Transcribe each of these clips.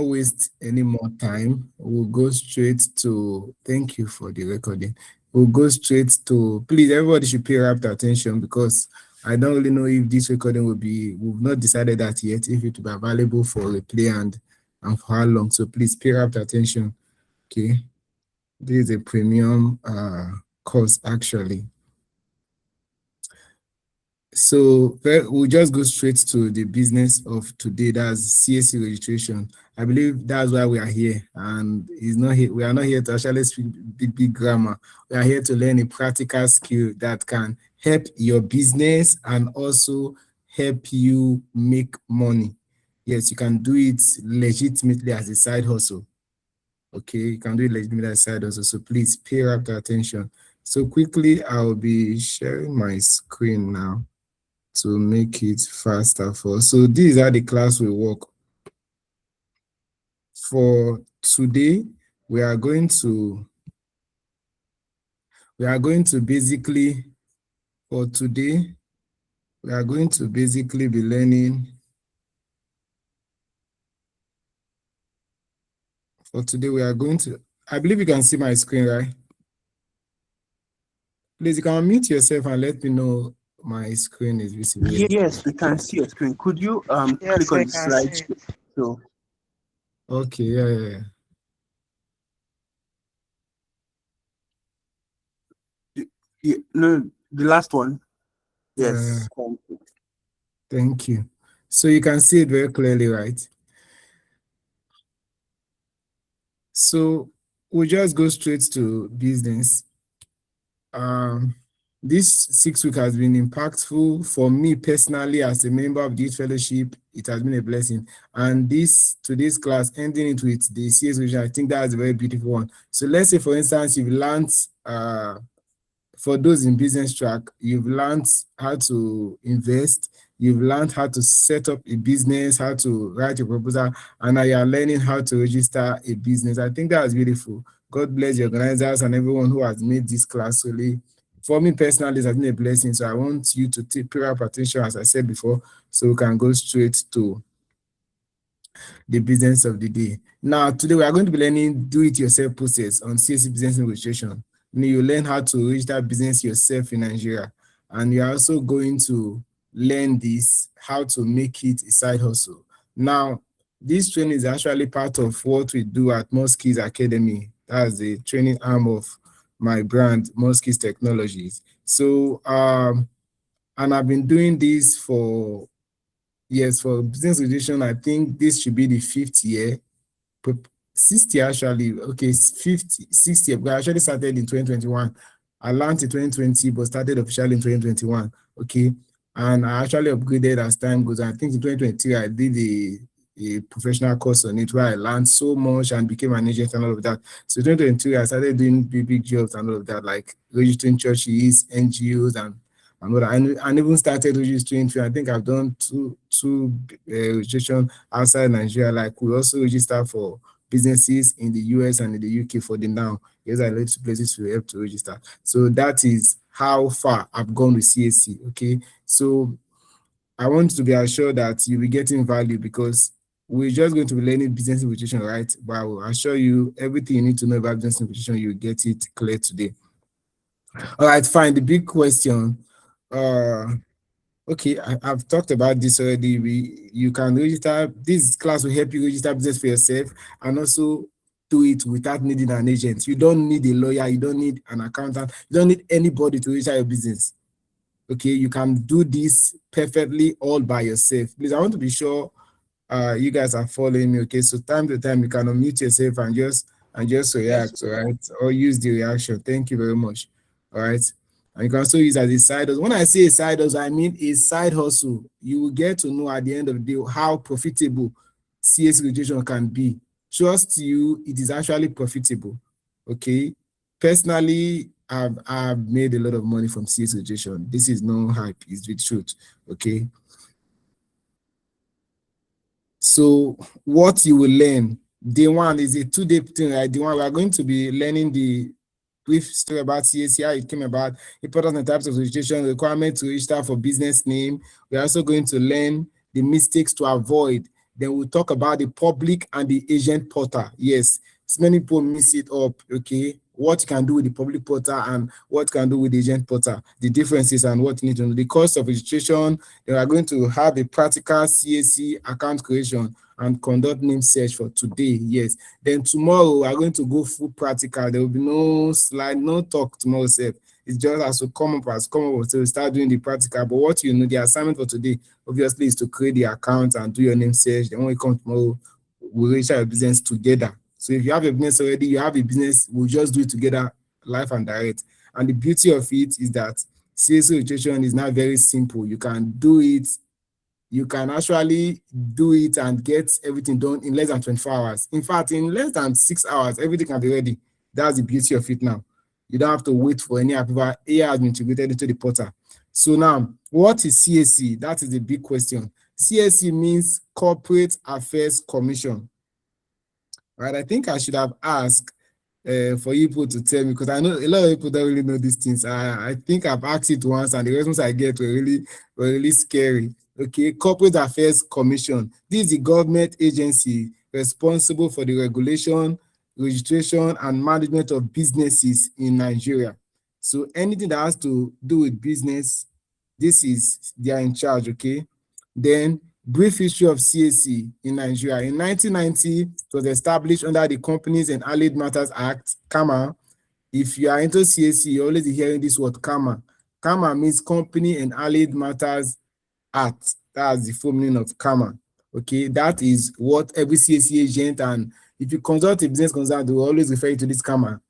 not waste any more time. We'll go straight to, thank you for the recording. We'll go straight to, please, everybody should pay rapt attention because I don't really know if this recording will be, we've not decided that yet, if it will be available for replay and for how long. So please pay rapt attention. Okay. This is a premium course actually. So we'll just go straight to the business of today. That's CAC registration. I believe that's why we are here. And it's not here. We are not here to actually speak big grammar. We are here to learn a practical skill that can help your business and also help you make money. Yes, you can do it legitimately as a side hustle. Okay, you can do it legitimately as a side hustle. So please pay rapt attention. So quickly, I'll be sharing my screen now to make it faster for us. So these are the class we work. For today, we are going to basically, for today, we are going to basically be learning. For today, we are going to, I believe you can see my screen, right? Please, you can unmute yourself and let me know my screen is visible. Yes, we can see your screen. Could you click on the slide? So okay, yeah. No, the last one. Yes. Thank you. So you can see it very clearly, right? So we'll just go straight to business. This 6 week has been impactful for me personally as a member of this fellowship. It has been a blessing. And today's class, ending it with the CS vision, I think that's a very beautiful one. So let's say, for instance, you've learned, for those in business track, you've learned how to invest, you've learned how to set up a business, how to write a proposal, and now you're learning how to register a business. I think that's beautiful. God bless the organizers and everyone who has made this class really. For me personally, it has been a blessing. So I want you to take prayer attention, as I said before, so we can go straight to the business of the day. Now, today we are going to be learning do-it-yourself process on CAC business registration. You learn how to register business yourself in Nigeria, and you're also going to learn how to make it a side hustle. Now, this training is actually part of what we do at Moski's Academy. That's the training arm of my brand, Moski's Technologies. So, and I've been doing this for business registration. I think this should be the 5th year. 60 actually, okay, 50, 60. We actually started in 2021. I launched in 2020, but started officially in 2021. Okay, and I actually upgraded as time goes. I think in 2023 I did a professional course on it where I learned so much and became an agent and all of that. So in 2023 I started doing big jobs and all of that, like registering churches, NGOs, and what I even started registering. I think I've done two registration outside Nigeria. Like we also register for businesses in the US and in the UK for the now. Yes, I led to places to help to register. So that is how far I've gone with CAC. Okay, so I want to be assured that you'll be getting value because we're just going to be learning business registration, right? But I will assure you everything you need to know about business registration, you'll get it clear today. All right, fine. The big question. Okay, I've talked about this already. You can register. This class will help you register business for yourself and also do it without needing an agent. You don't need a lawyer. You don't need an accountant. You don't need anybody to register your business. Okay, you can do this perfectly all by yourself. Please, I want to be sure you guys are following me. Okay, so time to time you can unmute yourself and just react, all right, or use the reaction. Thank you very much. All right. And you can also use as a side hustle. When I say a side hustle, I mean a side hustle. You will get to know at the end of the day how profitable CAC registration can be. Trust you, it is actually profitable. Okay. Personally, I've made a lot of money from CAC registration. This is no hype, it's the truth. Okay. So what you will learn, day one is a 2-day thing, right? Day one, we are going to be learning the brief story about CAC, how it came about, important and types of registration, requirements to register for business name. We're also going to learn the mistakes to avoid, Then we'll talk about the public and the agent portal. Yes, so many people mix it up. Okay, what you can do with the public portal and what you can do with the agent portal, the differences and what you need to know. The cost of registration, they are going to have a practical CAC account creation and conduct name search for today. Yes, then tomorrow we are going to go full practical. There will be no slide, no talk tomorrow sef. It's just as to come up, so we start doing the practical. But what you know, the assignment for today obviously is to create the account and do your name search. Then when we come tomorrow, we'll register your business together. So if you have a business already, you have a business, we'll just do it together, live and direct. And the beauty of it is that CAC registration is now very simple. You can do it. You can actually do it and get everything done in less than 24 hours. In fact, in less than 6 hours, everything can be ready. That's the beauty of it now. You don't have to wait for any approval. AI has been integrated into the portal. So now, what is CAC? That is the big question. CAC means Corporate Affairs Commission. Right? I think I should have asked for people to tell me, because I know a lot of people don't really know these things. I think I've asked it once, and the response I get were really scary. Okay, Corporate Affairs Commission. This is the government agency responsible for the regulation, registration, and management of businesses in Nigeria. So anything that has to do with business, they are in charge. Okay. Then brief history of CAC in Nigeria. In 1990, it was established under the Companies and Allied Matters Act, CAMA. If you are into CAC, you're always hearing this word CAMA. CAMA means Company and Allied Matters Act. That's the full meaning of CAMA. Okay, that is what every CAC agent, and if you consult a business concern, they will always refer you to this CAMA.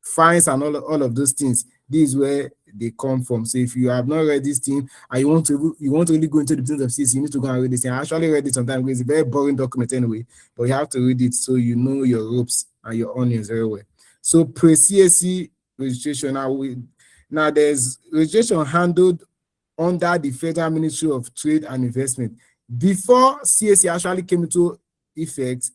Fines and all of those things. This is where they come from. So if you have not read this thing and you want to really go into the business of CAC, you need to go and read this thing. I actually read it sometimes because it's a very boring document anyway, but you have to read it so you know your ropes and your onions very well. So pre-CAC registration. Now there's registration handled under the Federal Ministry of Trade and Investment. Before CAC actually came into effect,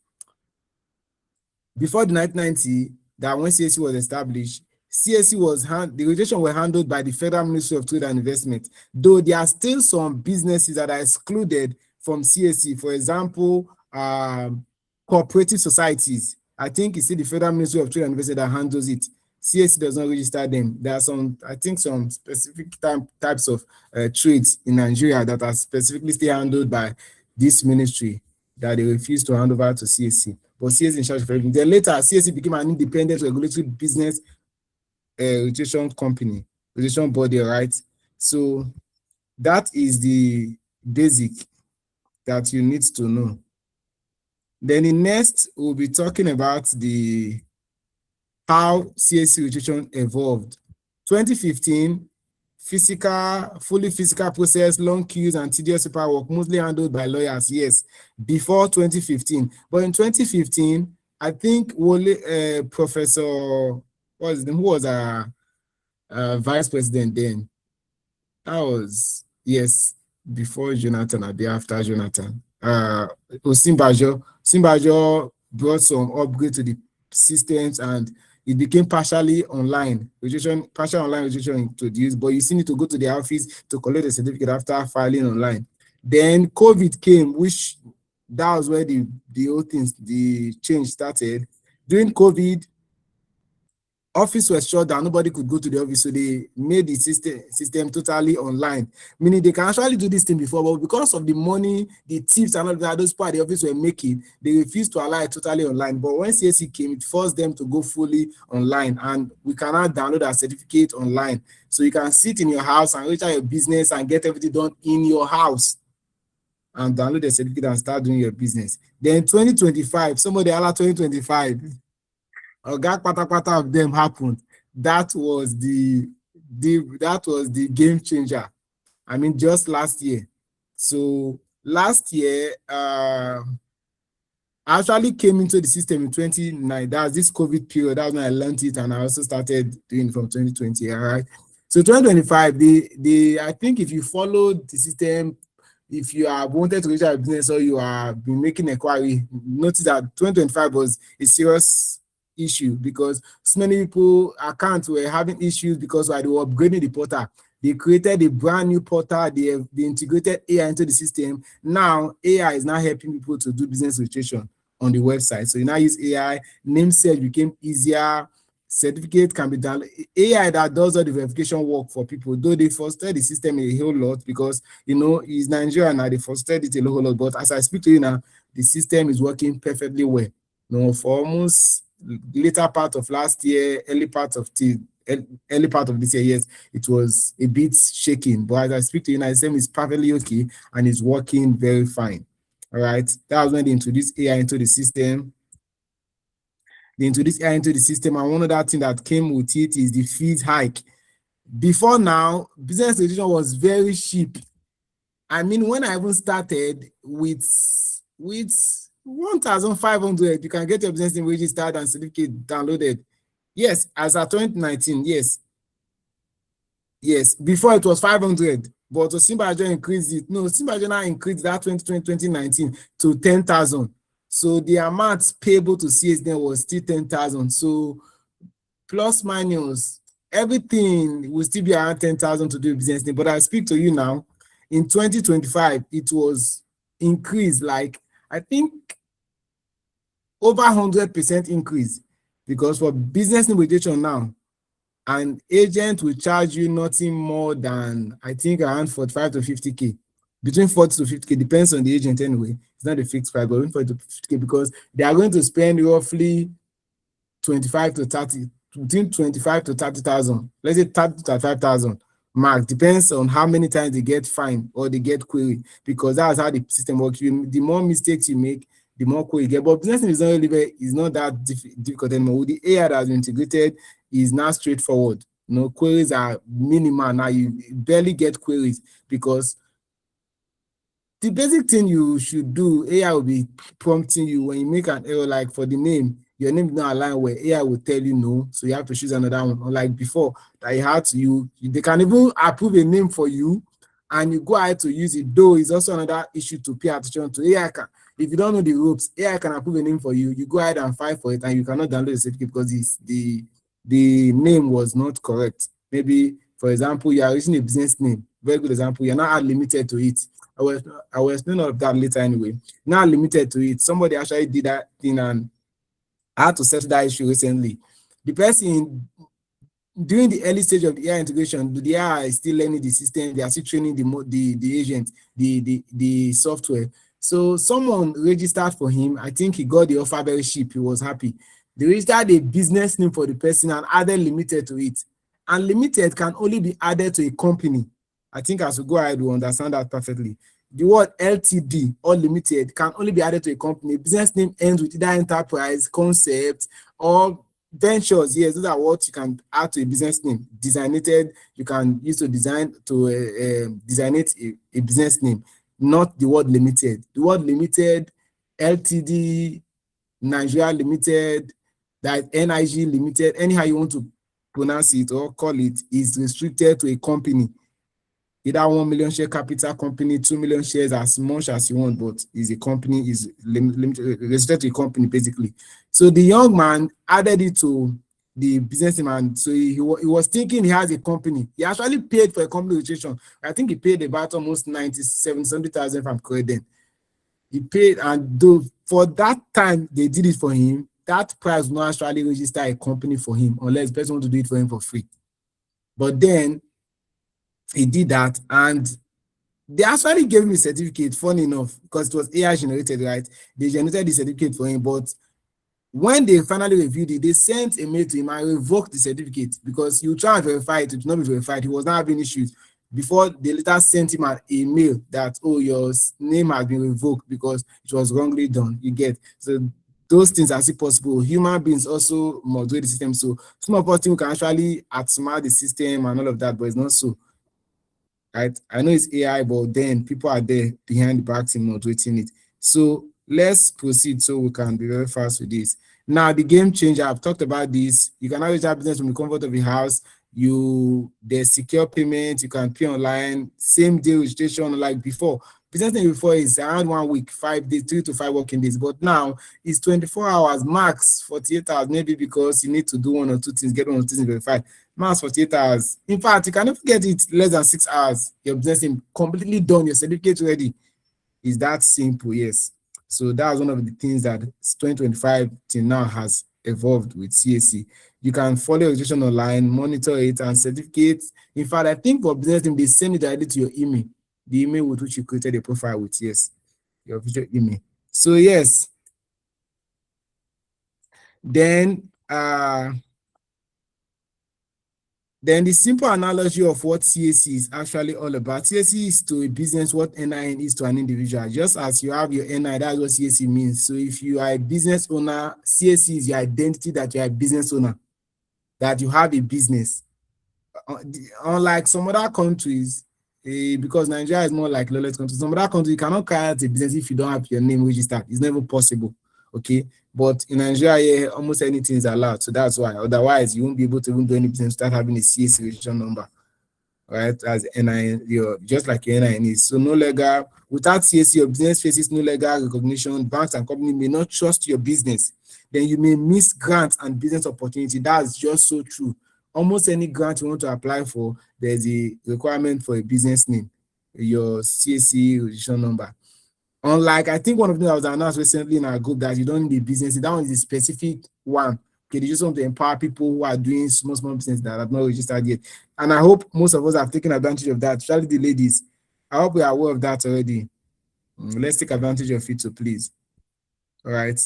before the 1990, that when CAC was established, the registration were handled by the Federal Ministry of Trade and Investment, though there are still some businesses that are excluded from CAC. For example, cooperative societies. I think it's the Federal Ministry of Trade and Investment that handles it. CAC does not register them. There are some specific types of trades in Nigeria that are specifically still handled by this ministry that they refuse to hand over to CAC. But CAC is in charge of everything. Then later, CAC became an independent regulatory business registration body, right? So that is the basic that you need to know. Then in next, we'll be talking about how CAC registration evolved. 2015, fully physical process, long queues and tedious paperwork, mostly handled by lawyers. Yes, before 2015. But in 2015, I think Professor, what was his name? Who was vice president then? That was, yes, before Jonathan, I'll be after Jonathan. Simbajo brought some upgrade to the systems and it became partial online registration introduced, but you still need to go to the office to collect a certificate after filing online. Then COVID came, which that was where the change started. During COVID, office was shut down, nobody could go to the office, so they made the system totally online, meaning they can actually do this thing before, but because of the money, the tips and all that those part of the office were making, they refused to allow it totally online. But when CAC came, it forced them to go fully online, and we cannot download our certificate online, so you can sit in your house and register your business and get everything done in your house and download the certificate and start doing your business. Then 2025, somebody allowed 2025. Pata of them happened. That was the game changer. I mean, just last year. So last year, I actually came into the system in 2019. That's this COVID period. That's when I learned it, and I also started doing it from 2020. All right. So 2025, I think if you follow the system, if you have wanted to register a business or you have been making inquiry, notice that 2025 was a serious issue because so many people accounts were having issues because while they were upgrading the portal, They created a brand new portal. They integrated AI into the system. Now AI is now helping people to do business registration on the website. So you now use AI. Name search became easier. Certificate can be done. AI that does all the verification work for people, though they frustrated the system a whole lot because it's Nigeria now, they frustrated it a whole lot. But as I speak to you now, the system is working perfectly well. For almost later part of last year, early part of this year, yes, it was a bit shaking. But as I speak to you now, the system is perfectly okay and is working very fine. All right. That was when they introduced AI into the system. And one other thing that came with it is the fees hike. Before now, business registration was very cheap. I mean, when I even started with 1,500, you can get your business name registered and certificate downloaded. Yes, as at 2019, yes. Yes, before it was 500, but Osinbajo increased it. No, Osinbajo now increased that 2019 to 10,000. So the amount payable to CS then was still 10,000. So plus minus everything will still be around 10,000 to do a business name. But I speak to you now, in 2025, it was increased, like I think over 100% increase, because for business name registration now, an agent will charge you nothing more than, I think, around 45 to 50K. Between 40 to 50K, depends on the agent anyway. It's not a fixed price, but between 40 to 50K, because they are going to spend roughly 25 to 30, between 25 to 30,000. Let's say 30 to 35,000 mark. Depends on how many times they get fined or they get queried, because that's how the system works. The more mistakes you make, the more query you get. But business is not that difficult anymore. With the AI that has been integrated, is now straightforward. Queries are minimal now. You barely get queries, because the basic thing you should do, AI will be prompting you when you make an error, like for the name, your name is not aligned where AI will tell you no, so you have to choose another one. Unlike before, that you had to, they can even approve a name for you and you go ahead to use it, though it's also another issue to pay attention to. AI can, if you don't know the ropes, AI can approve a name for you, you go ahead and file for it, and you cannot download the certificate because the name was not correct. Maybe, for example, you are using a business name, very good example, you're not limited to it. I will explain all of that later anyway. Not limited to it. Somebody actually did that thing and I had to settle that issue recently. The person, during the early stage of the AI integration, the AI is still learning the system. They are still training the agent, the software. So someone registered for him. I think he got the offer very cheap. He was happy. They registered a business name for the person and added limited to it. And limited can only be added to a company. I think as we go ahead, we understand that perfectly. The word LTD or limited can only be added to a company. Business name ends with either enterprise, concept, or ventures. Yes, those are what you can add to a business name. Designated, you can use to designate a business name, not the word limited. The word limited, LTD, Nigeria Limited, that NIG Limited, anyhow you want to pronounce it or call it, is restricted to a company. Either 1 million share capital company, 2 million shares, as much as you want, but is a company, is limited, restricted to a company, basically. So the young man added it to the businessman. So he was thinking he has a company. He actually paid for a company registration. I think he paid about almost 70,000 if I'm correct then. He paid, and though for that time they did it for him, that price will not actually register a company for him unless the person wants to do it for him for free. But then he did that, and they actually gave me a certificate, funny enough, because it was AI generated, right? They generated the certificate for him, but when they finally reviewed it, they sent a mail to him and revoked the certificate, because you try and verify it, it will not be verified. He was not having issues. Before they later sent him an email that, oh, your name has been revoked because it was wrongly done. You get, so those things are still possible. Human beings also moderate the system. So some of us think we can actually outsmart the system and all of that, but it's not so. Right? I know it's AI, but then people are there behind the back team moderating it. So let's proceed so we can be very fast with this. Now, the game changer, I've talked about this. You can now register business from the comfort of your house. There's secure payment, you can pay online, same day registration like before. Business name before is around 1 week, 5 days, 3 to 5 working days. But now it's 24 hours, max 48 hours, maybe because you need to do 1 or 2 things, get 1 or 2 things verified. Max 48 hours. In fact, you can never get it less than 6 hours. Your business name completely done, your certificate ready. Is that simple? Yes. So that's one of the things that 2025 till now has evolved with CAC. You can follow your registration online, monitor it, and certificates. In fact, I think for business name, they send it directly to your email, the email with which you created a profile with. Yes, your official email. So yes. Then the simple analogy of what CAC is actually all about. CAC is to a business what NIN is to an individual. Just as you have your NIN, that's what CAC means. So if you are a business owner, CAC is your identity that you are a business owner, that you have a business. Unlike some other countries, because Nigeria is more like lawless country, some other countries you cannot carry out a business if you don't have your name registered. It's never possible. Okay, but in Nigeria, almost anything is allowed. So that's why. Otherwise, you won't be able to even do any business without having a CAC registration number, right? As NIN, just like your NIN is. So no legal, without CAC, your business faces no legal recognition. Banks and companies may not trust your business. Then you may miss grants and business opportunity. That's just so true. Almost any grant you want to apply for, there's a requirement for a business name, your CAC registration number. Unlike, I think one of them that was announced recently in our group that you don't need a business, that one is a specific one. Okay, they just want to empower people who are doing small business that have not registered yet. And I hope most of us have taken advantage of that, especially the ladies. I hope we are aware of that already. Let's take advantage of it, so please. All right.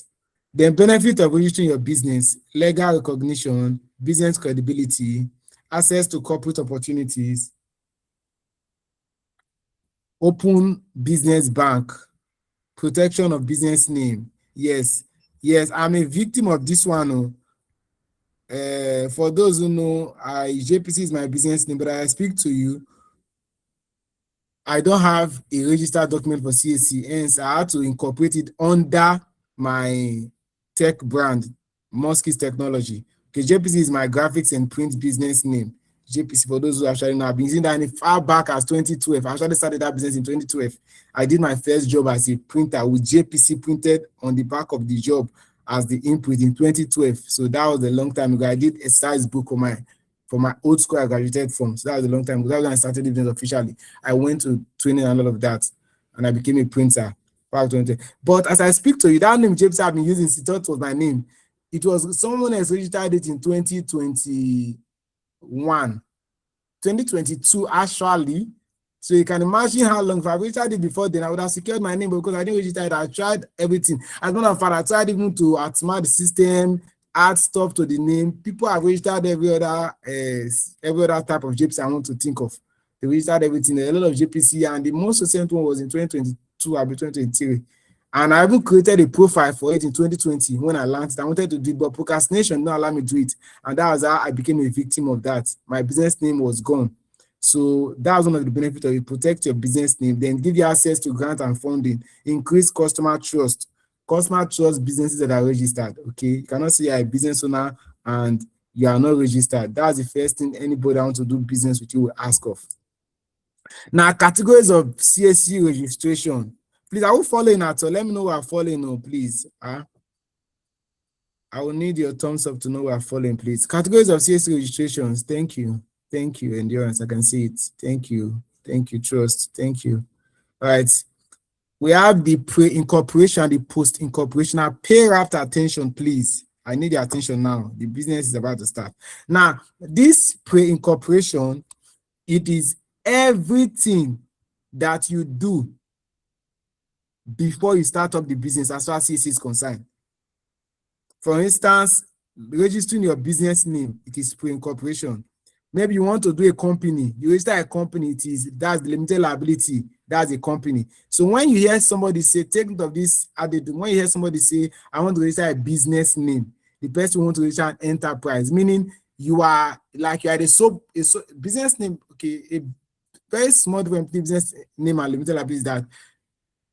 The benefit of registering your business: legal recognition, business credibility, access to corporate opportunities, open business bank, protection of business name. Yes, I'm a victim of this one. For those who know, JPC is my business name, but I speak to you. I don't have a registered document for CAC, hence I had to incorporate it under my tech brand, Muskis Technology. Okay, JPC is my graphics and print business name. JPC, for those who actually know, I've been using that far back as 2012. I actually started that business in 2012. I did my first job as a printer with JPC printed on the back of the job as the input in 2012. So that was a long time ago. I did a size book for my old school I graduated from. So that was a long time ago. That was when I started the business officially. I went to training and all of that, and I became a printer. But as I speak to you, that name JPC I've been using, she thought was my name. It was someone else registered it in 2022 actually. So you can imagine how long. If I registered it before then, I would have secured my name, because I didn't register it. I tried everything. As a matter of fact, I tried even to outsmart the system, add stuff to the name. People have registered every other type of JPC I want to think of. They registered everything, a lot of JPC, and the most recent one was in 2022 or 2023. And I even created a profile for it in 2020 when I launched. I wanted to do it, but procrastination did not allow me to do it. And that was how I became a victim of that. My business name was gone. So that was one of the benefits of it. Protect your business name, then give you access to grant and funding, increase customer trust. Customer trust businesses that are registered. Okay, you cannot say you're a business owner and you are not registered. That's the first thing anybody that wants to do business with you will ask of. Now, categories of CAC registration. Please, are we following at all? Let me know we are following, please. I will need your thumbs up to know we are following, please. Categories of CAC registrations. Thank you. Thank you, endurance. I can see it. Thank you. Thank you, trust. Thank you. All right. We have the pre-incorporation, the post-incorporation. Pay rapt attention, please. I need your attention now. The business is about to start. Now, this pre-incorporation, it is everything that you do before you start up the business as far as CAC is concerned. For instance, registering your business name, it is pre-incorporation. Maybe you want to do a company, you register a company, that's the limited liability, that's a company. So when you hear somebody say, take note of this, when you hear somebody say, I want to register a business name, the person wants to register an enterprise, meaning you are the business name, okay, a very small difference between business name and limited liability is that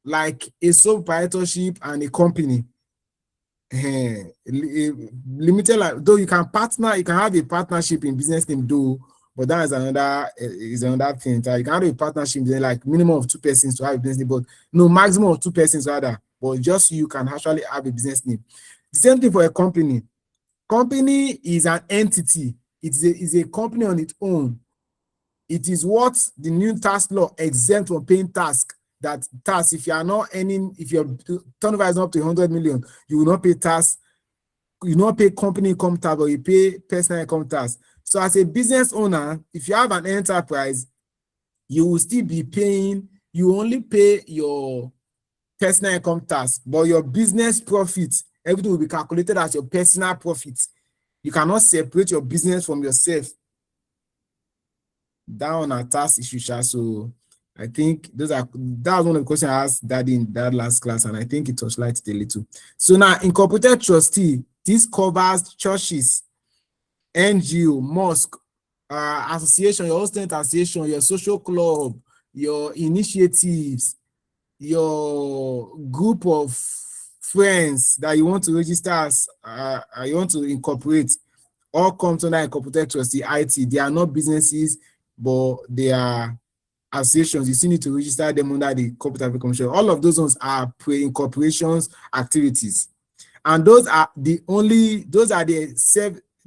like a sole proprietorship and a company. Limited, though you can partner, you can have a partnership in business name, though, But that is another thing. That you can have a partnership, then like minimum of 2 persons to have a business name, but no, maximum of 2 persons rather. But just you can actually have a business name. The same thing for a company. Company is an entity. Is a company on its own. It is what the new tax law exempt from paying tax. That tax, if you are not earning, if your turnover is not up to 100 million, you will not pay tax. You not pay company income tax, or you pay personal income tax. So as a business owner, if you have an enterprise, you will still be paying, you only pay your personal income tax, but your business profit, everything will be calculated as your personal profit. You cannot separate your business from yourself. Down on tax issues. So I think that was one of the questions I asked Daddy in that last class, and I think it was light a little. So now, incorporated trustee, this covers churches, NGO, mosque, association, your student association, your social club, your initiatives, your group of friends that you want to register as, you want to incorporate, all come under incorporated trustee IT. They are not businesses, but they are associations. You still need to register them under the Corporate Affairs Commission. All of those ones are pre-incorporations activities. And those are the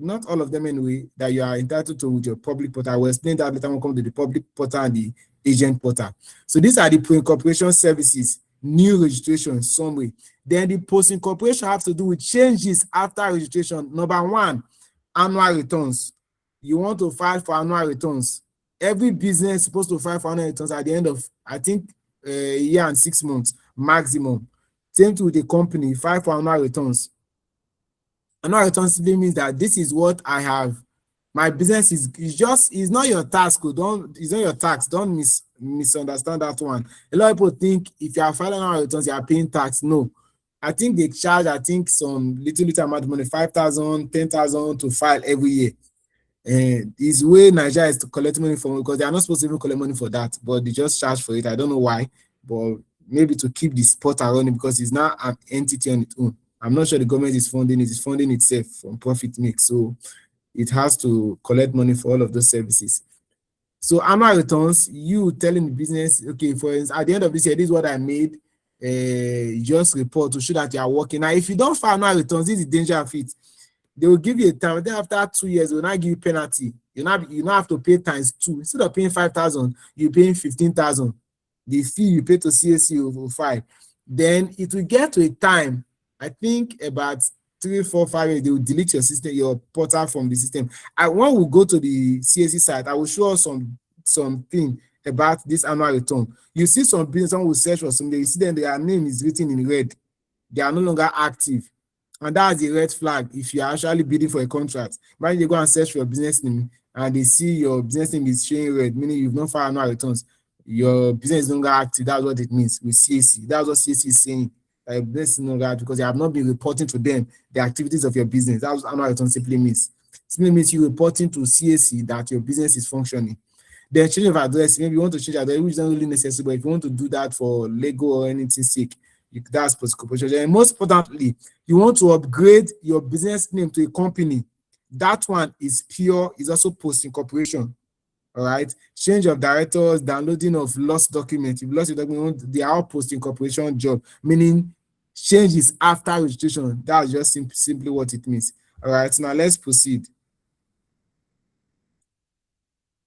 not all of them anyway, that you are entitled to with your public portal. I will explain that later when we come to the public portal and the agent portal. So these are the pre-incorporation services, new registration, summary. Then the post-incorporation has to do with changes after registration. Number 1, annual returns. You want to file for annual returns. Every business is supposed to file for annual returns at the end of, I think, a year and 6 months maximum. Same thing with the company, file for annual returns. Annual returns simply means that this is what I have. My business is not your task. It's not your tax. Don't misunderstand that one. A lot of people think if you are filing annual returns, you are paying tax. No. I think they charge, some little amount of money, 5,000, 10,000 to file every year. Is way Nigeria is to collect money from, because they are not supposed to even collect money for that, but they just charge for it. I don't know why, but maybe to keep the portal running, because it's not an entity on its own. I'm not sure the government is funding it. It's funding itself from profit mix, so it has to collect money for all of those services. So annual returns, you telling the business, okay, for instance, at the end of this year, this is what I made. Just report to show that you are working. Now, if you don't file annual returns, this is the danger of it. They will give you a time. Then after 2 years, they will not give you penalty. You not have to pay times 2. Instead of paying 5,000, you're paying 15,000. The fee you pay to CAC over 5. Then it will get to a time, I think about 3, 4, 5 years, they will delete your system, your portal from the system. When we go to the CAC site, I will show us something about this annual return. You see some business, someone will search for something, you see them, their name is written in red. They are no longer active. And that's a red flag if you are actually bidding for a contract. When you go and search for your business name and they see your business name is showing red, meaning you've not filed annual returns, your business is no longer active. That's what it means with CAC. That's what CAC is saying. That your business is no longer active because you have not been reporting to them the activities of your business. That's what annual return simply means. It simply means you reporting to CAC that your business is functioning. Then change of address, maybe you want to change address, which is not really necessary, but if you want to do that for legal or anything sake, that's post-incorporation. And most importantly, you want to upgrade your business name to a company. That one is also post-incorporation. All right. Change of directors, downloading of lost documents. If you lost your document, they are all post-incorporation job, meaning changes after registration. That's just simply what it means. All right. Now let's proceed.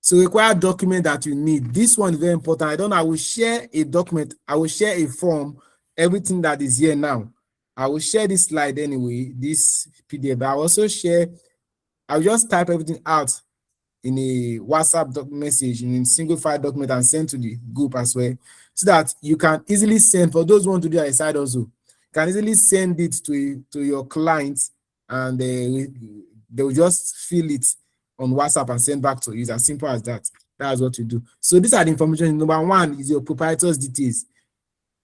So required document that you need. This one is very important. I will share a document. I will share a form, everything that is here now. I will share this slide anyway, this PDF. But I will also share, I'll just type everything out in a WhatsApp message, in a single file document, and send to the group as well, so that you can easily send, for those who want to do it aside also, you can easily send it to your clients, and they will just fill it on WhatsApp and send back to you. It's as simple as that. That's what you do. So these are the information. Number 1 is your proprietor's details.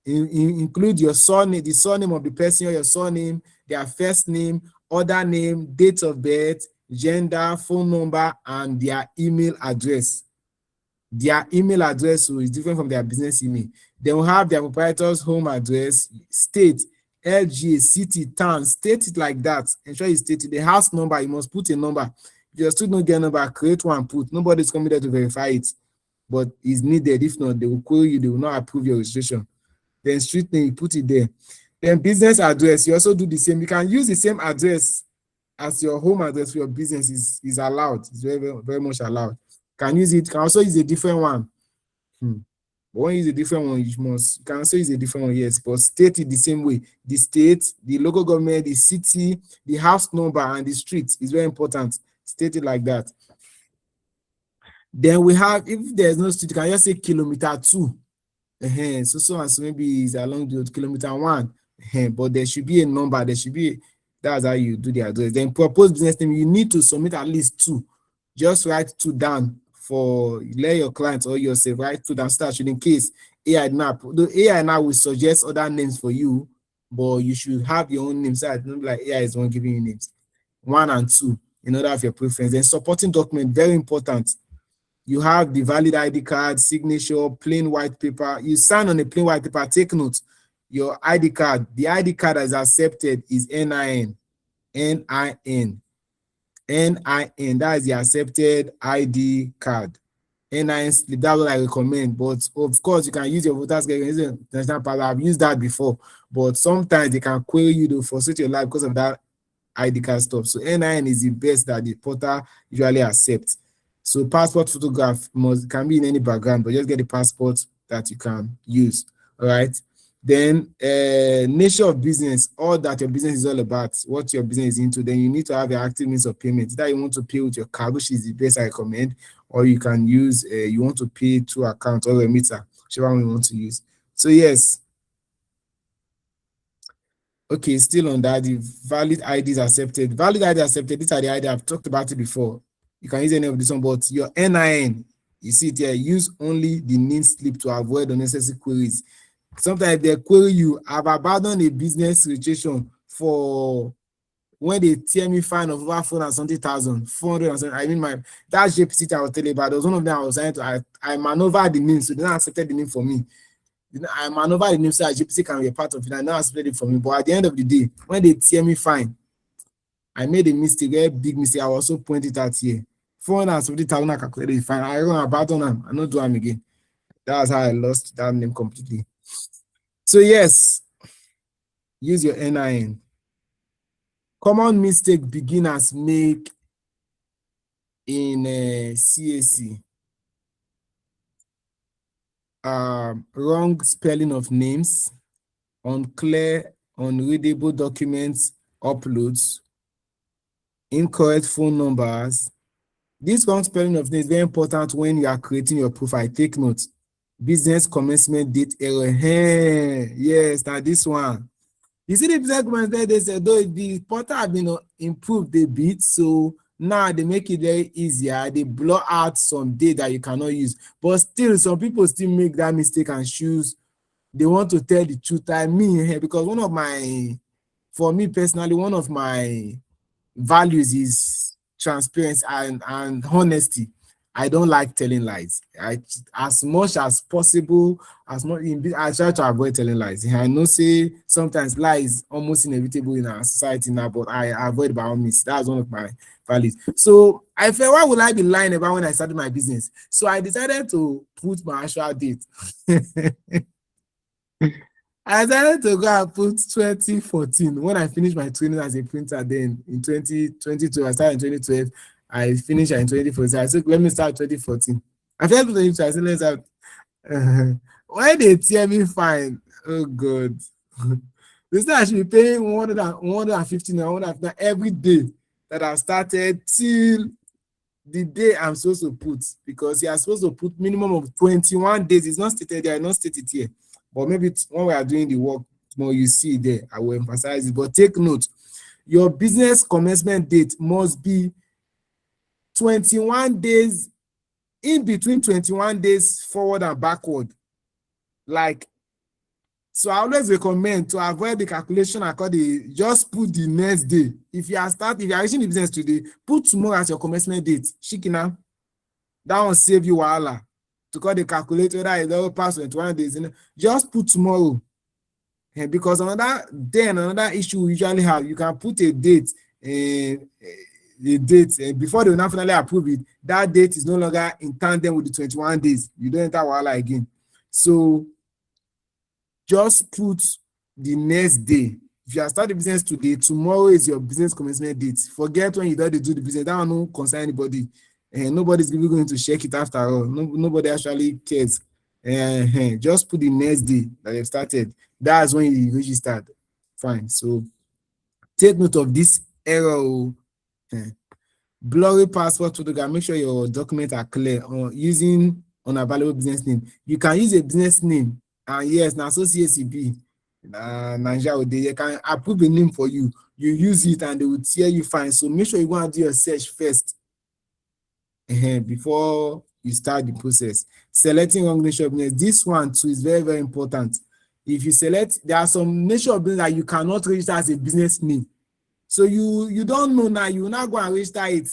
Include your surname, the surname of the person, or your surname, their first name, other name, date of birth, gender, phone number, and their email address. Their email address is different from their business email. They will have their proprietor's home address, state, LGA, city, town, state it like that. Ensure you state it. The house number, you must put a number. If your student get number, create one, put. Nobody's coming there to verify it, but it's needed. If not, they will query you, they will not approve your registration. Then street name, you put it there. Then business address, you also do the same. You can use the same address as your home address for your business. Is allowed. It's very, very, very much allowed. Can use it. Can also use a different one. But when you use a different one, you can also use a different one, yes, but state it the same way. The state, the local government, the city, the house number, and the street is very important. State it like that. Then we have, if there's no street, you can just say kilometer 2. So and so maybe it's along the kilometer 1. But there should be a number. That's how you do the address. Then proposed business name, you need to submit at least 2. Just write 2 down for let your clients or yourself, write 2 down so that in case AI now, the AI now will suggest other names for you, but you should have your own names. So that not like AI is one giving you names. 1 and 2 in order of your preference. Then supporting document, very important. You have the valid ID card, signature, plain white paper. You sign on a plain white paper. Take note, your ID card, the ID card that is accepted is NIN. NIN. NIN, that is the accepted ID card. NIN slip, that's what I recommend. But of course, you can use your voters card, national passport. I've used that before, but sometimes they can query you to frustrate your life because of that ID card stuff. So NIN is the best that the portal usually accepts. So passport photograph can be in any background, but just get the passport that you can use. All right. Then nature of business, all that your business is all about, what your business is into. Then you need to have your active means of payment. That you want to pay with your card, which is the best I recommend, or you can use you want to pay through account or a meter, whichever one you want to use. So yes. Okay, still on that, the valid IDs accepted. Valid ID accepted. These are the ID I've talked about it before. You can use any of this one, but your NIN, you see it here, use only the NIN slip to avoid unnecessary queries. Sometimes they query you, I've abandoned a business registration for when they tear me fine of over 400,000, 400 and something. I mean, that JPC I was telling you about, there was one of them I was trying to, I maneuvered the name, so they don't accepted the name for me. I maneuvered the name so that JPC can be a part of it, and now accepted it for me. But at the end of the day, when they tear me fine, I made a mistake, a big mistake. I also pointed out here. 470,000 I calculated fine. I don't abandon them. I don't do them again. That's how I lost that name completely. So yes, use your NIN. Common mistake beginners make in CAC. Wrong spelling of names, unclear, unreadable documents, uploads, incorrect phone numbers. This wrong spelling of names is very important when you are creating your profile. Take note. Business commencement date error. Hey, yes, now this one. You see the business commencement, they said, though the portal have been improved a bit, so now they make it very easier. They blur out some data that you cannot use. But still, some people still make that mistake and choose. They want to tell the truth. I mean, because for me personally, one of my values is transparency and honesty. I don't like telling lies. As much as possible, I try to avoid telling lies. I know say sometimes lies almost inevitable in our society now, but I avoid by all means. That's one of my values. So I felt, why would I be lying about when I started my business? So I decided to put my actual date. I decided to go and put 2014 when I finished my training as a printer. Then in 2022, I started in 2012. I finished in 2014. I said, let me start 2014. I felt 2022. I said, let's have. Why they tear me fine? Oh God. They said I should be paying 150 every day that I started till the day I'm supposed to put, because you are supposed to put minimum of 21 days. It's not stated there. I not stated here. But maybe when we are doing the work, more you see there, I will emphasize it. But take note, your business commencement date must be 21 days, in between 21 days forward and backward. Like, so I always recommend to avoid the calculation according, just put the next day. If you are reaching the business today, put tomorrow as your commencement date. Shikina, that will save you wahala. To call the calculator that is all past 21 days, just put tomorrow. Because another issue we usually have, you can put a date a date before they will now finally approve it, that date is no longer in tandem with the 21 days. You don't enter wahala again. So just put the next day. If you are starting business today, tomorrow is your business commencement date. Forget when you don't do the business. That will not concern anybody. And nobody's really going to check it after all. Nobody actually cares. Just put the next day that you've started. That's when you registered. Fine. So take note of this error. Blurry passport photograph. Make sure your documents are clear. Or using unavailable business name. You can use a business name. And yes, now so CACB. Nigeria, they can approve a name for you. You use it and they will tell you fine. So make sure you want to do your search first before you start the process. Selecting wrong nature of business. This one too is very, very important. If you select, there are some nature of business that you cannot register as a business name. So you don't know now, you will not go and register it.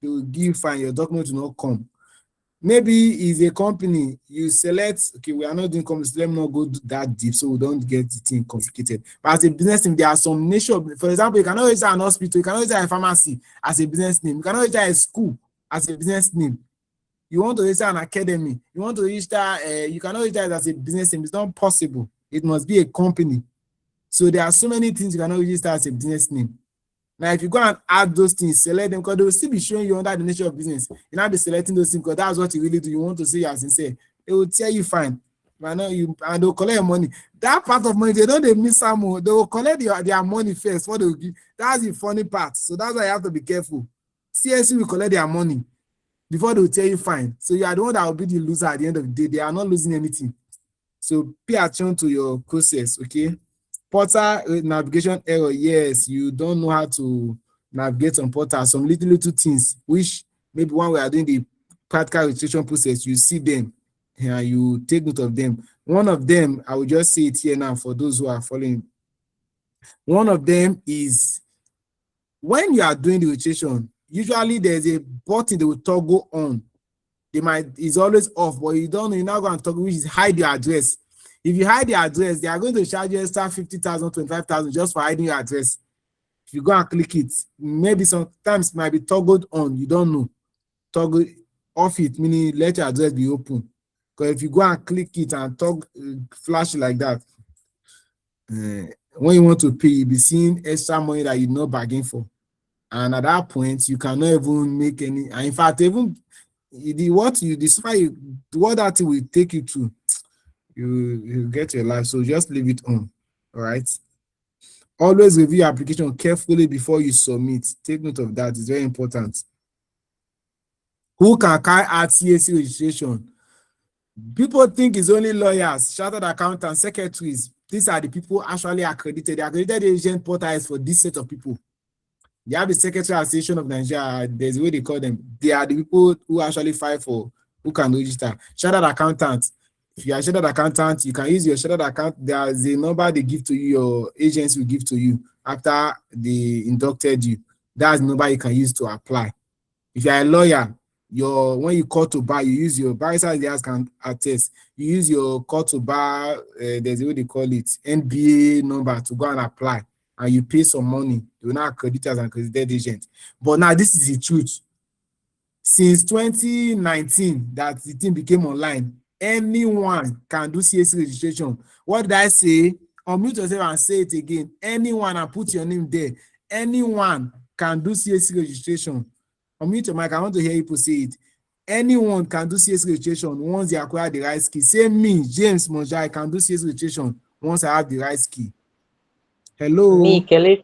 They will give fine, your document will not come. Maybe it's a company, you select, okay, we are not doing companies, let me not go that deep so we don't get the thing complicated. But as a business name, there are some nature, for example, you cannot register an hospital, you cannot register a pharmacy as a business name, you cannot register a school as a business name. You want to register an academy, you want to register, you cannot register it as a business name, it's not possible. It must be a company. So there are so many things you cannot register as a business name. Now, if you go and add those things, select them because they will still be showing you under the nature of business. You not be selecting those things because that's what you really do. You want to say you are sincere. They will tell you fine. But now and they'll collect your money. That part of money, they don't miss some more. They will collect their money first. What they will give. That's the funny part. So that's why you have to be careful. CSC will collect their money before they will tell you fine. So you are the one that will be the loser at the end of the day. They are not losing anything. So pay attention to your process, okay? Portal navigation error. Yes, you don't know how to navigate on portal. Some little things which maybe when we are doing the practical registration process, you see them and you take note of them. One of them, I will just say it here now for those who are following. One of them is when you are doing the registration, usually there's a button that will toggle on. It's always off, but you don't know, you're not going to toggle, which is hide your address. If you hide the address, they are going to charge you extra 50,000, 25,000 just for hiding your address. If you go and click it, maybe sometimes it might be toggled on, you don't know. Toggle off it, meaning let your address be open. Because if you go and click it and flash it like that, when you want to pay, you'll be seeing extra money that you not bargain for. And at that point, you cannot even make any. And in fact, even what that thing will take you to, you get your life. So just leave it on. All right. Always review your application carefully before you submit. Take note of that. It's very important. Who can carry out CAC registration? People think it's only lawyers, chartered accountants, secretaries. These are the people actually accredited. The accredited agent portal is for this set of people. They have the Secretary Association of Nigeria. There's a way they call them. They are the people who actually file for who can register. Chartered accountant. If you are a chartered accountant, you can use your chartered account. There's a number they give to you, your agents will give to you after they inducted you. That's the number you can use to apply. If you are a lawyer, when you call to bar, you use your barrister can attest. You use your call to bar, there's a way they call it, NBA number to go and apply. And you pay some money, you will not accredit as an accredited agent. But now this is the truth. Since 2019, that the thing became online, anyone can do CAC registration. What did I say? Unmute yourself and say it again. Anyone, and put your name there. Anyone can do CAC registration. Unmute your mic. I want to hear people say it. Anyone can do CAC registration once they acquire the right skill. Say me, James Monja, I can do CAC registration once I have the right skill. Hello. Me, Kelly,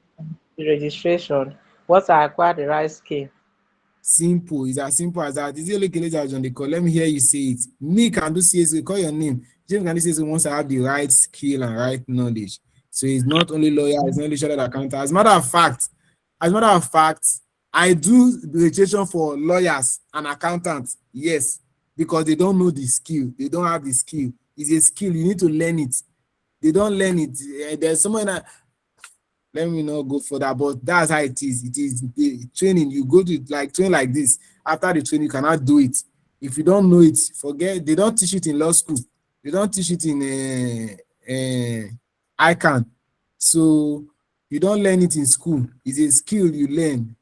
registration. Once I acquire the right skill. Simple. It's as simple as that. Is it only Kelly on the call? Let me hear you say it. Me can do CAC. Call your name. James can do CAC once I have the right skill and right knowledge. So it's not only lawyer, it's not only chartered accountant. As a matter of fact, I do the registration for lawyers and accountants. Yes, because they don't know the skill. They don't have the skill. It's a skill. You need to learn it. They don't learn it. There's someone that. Let me not go further, but that's how it is. It is the training. You go to train like this. After the training, you cannot do it. If you don't know it, forget. They don't teach it in law school. They don't teach it in ICANN. So you don't learn it in school. It's a skill you learn.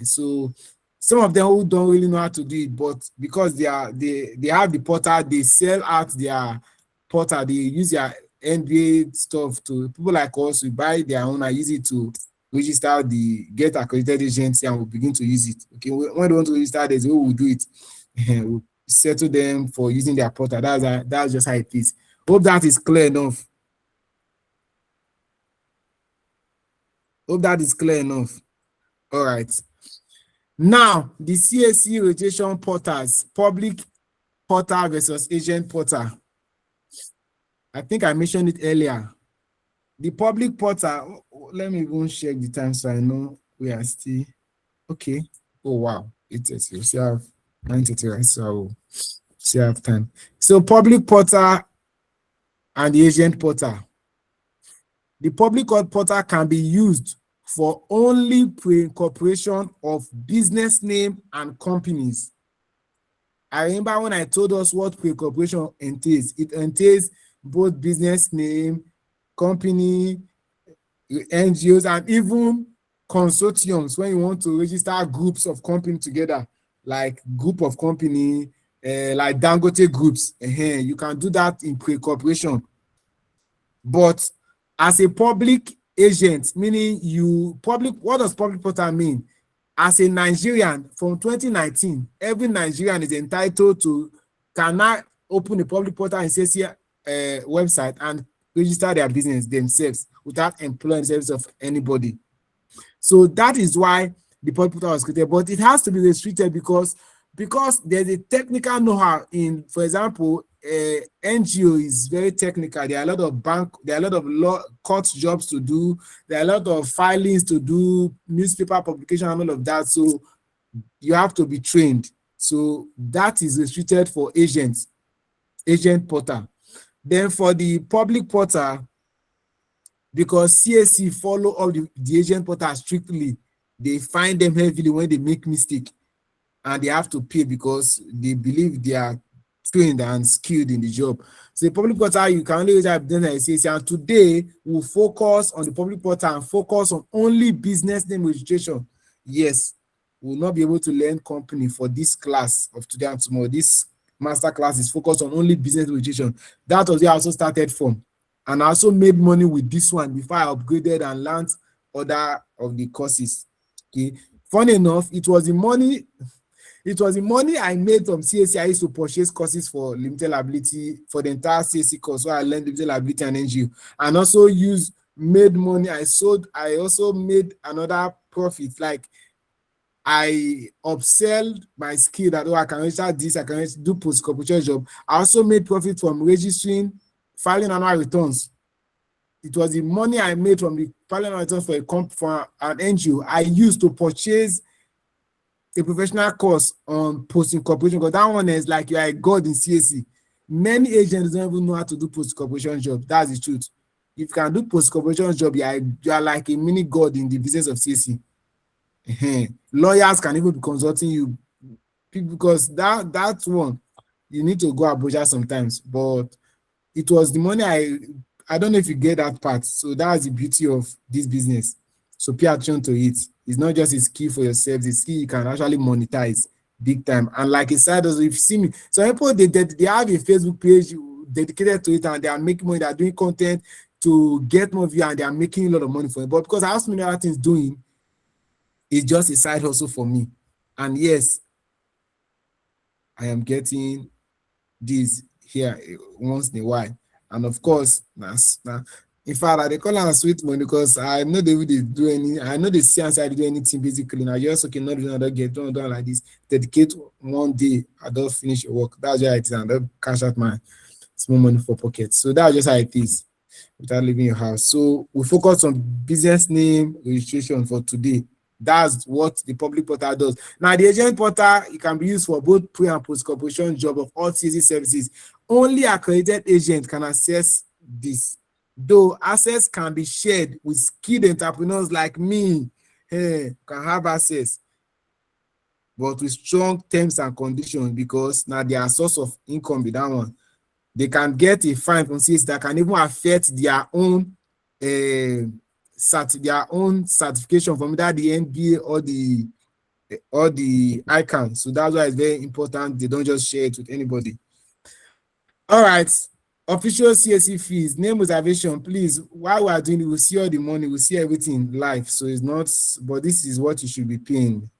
So some of them who don't really know how to do it, but because they have the portal, they sell out their portal, they use their NBA stuff to people like us, we buy their own and use it to register get accredited agency, and we begin to use it. Okay, when they want to register, there's who will do it. We settle them for using their portal. That's just how it is. Hope that is clear enough. Hope that is clear enough. All right. Now, the CAC registration portals, public portal versus agent portal. I think I mentioned it earlier. The public portal, let me even check the time so I know we are still okay. Oh wow, 8:30. We still have 9:30, right? So I will still have time. So public portal and the agent portal. The public portal can be used for only pre-incorporation of business name and companies. I remember when I told us what pre-incorporation entails. It entails both business name, company, NGOs, and even consortiums when you want to register groups of company together, like group of company, like Dangote groups. You can do that in pre-incorporation. But as a public agent, meaning what does public portal mean? As a Nigerian from 2019, every Nigerian is entitled to cannot open a public portal and CAC website and register their business themselves without employing the service of anybody. So that is why the public portal was created, but it has to be restricted because there's a technical know-how in, for example, NGO is very technical. There are a lot of law court jobs to do. There are a lot of filings to do, newspaper publication and all of that. So you have to be trained. So that is restricted for agent portal. Then for the public portal, because CAC follow all the agent portal strictly, they find them heavily when they make mistake, and they have to pay because they believe they are trained and skilled in the job. So the public portal, you can only register business at CAC, and today we'll focus on the public portal and focus on only business name registration. Yes, we'll not be able to learn company for this class of today and tomorrow. This master class is focused on only business registration. That was where I also started from. And I also made money with this one before I upgraded and learned other of the courses. Okay. Funny enough, it was the money I made from CAC. I used to purchase courses for limited liability for the entire CAC course. So I learned limited liability and NGO, and also made money. I also made another profit. Like I upsell my skill that I can register this, I can do post-corporation job. I also made profit from filing annual returns. It was the money I made from the filing annual returns for an NGO I used to purchase a professional course on post-incorporation, because that one is like you are a god in CAC. Many agents don't even know how to do post-incorporation job. That's the truth. If you can do post-incorporation job, you are like a mini god in the business of CAC. Lawyers can even be consulting you because that one you need to go Abuja sometimes. But it was the money I don't know if you get that part. So that's the beauty of this business. So pay attention to it. It's not just a skill for yourself, it's a skill you can actually monetize big time. And like I said, if you see me, so people they have a Facebook page dedicated to it and they are making money, they are doing content to get more views and they are making a lot of money for it. But because I have so many other things doing, it's just a side hustle for me. And yes, I am getting this here once in a while. And of course, in fact, they call it sweet money because I know they do any, I know they see inside do anything basically. Now, just okay, not doing another get done like this. Dedicate one day, I don't finish your work. That's how it is, and I don't cash out my small money for pocket. So that's just how it is without leaving your house. So we focus on business name registration for today. That's what the public portal does. Now, the agent portal, it can be used for both pre and post corporation job of all CAC services. Only accredited agent can access this, though access can be shared with skilled entrepreneurs like me. Can have access, but with strong terms and conditions, because now their source of income be that one. They can get a fine from CAC that can even affect their own certification from either the NBA or the all the icons. So that's why it's very important they don't just share it with anybody. All right. Official CAC fees, name reservation, please. While we are doing it, we'll see all the money, we'll see everything live. So it's not, but this is what you should be paying.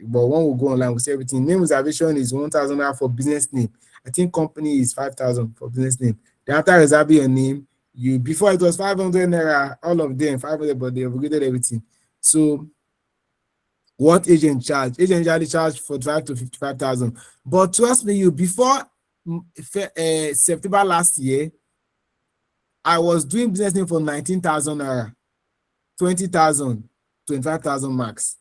But when we go online, we'll see everything. Name reservation is 1,000 naira for business name. I think company is 5,000 for business name. Then after reserving your name, you before it was 500 naira, all of them 500, but they upgraded everything. So what agent charge? Agent usually charge 45 to 55,000. But trust me, before September last year, I was doing business name for 19,000 naira, 20,000, 25,000 max.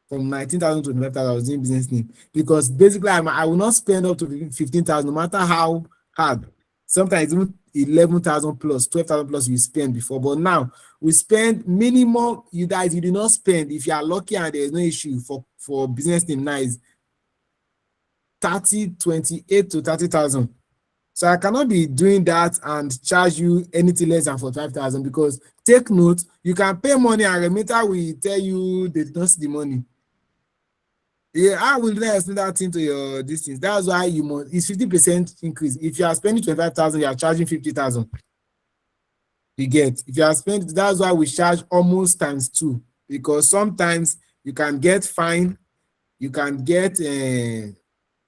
From 19,000 to 25,000, I was doing business name because basically I will not spend up to 15,000 no matter how hard. Sometimes even 11,000 plus, 12,000 plus we spend before, but now we spend minimum. You guys, you do not spend if you are lucky and there is no issue for business name now is 28 to 30,000. So I cannot be doing that and charge you anything less than 45,000 because take note, you can pay money and remitter will tell you they don't see the money. Yeah, I will not explain that thing to your distance. That's why you must. It's 50% increase. If you are spending 25,000, you are charging 50,000. You get. If you are spending, that's why we charge almost times 2 because sometimes you can get fine, you can get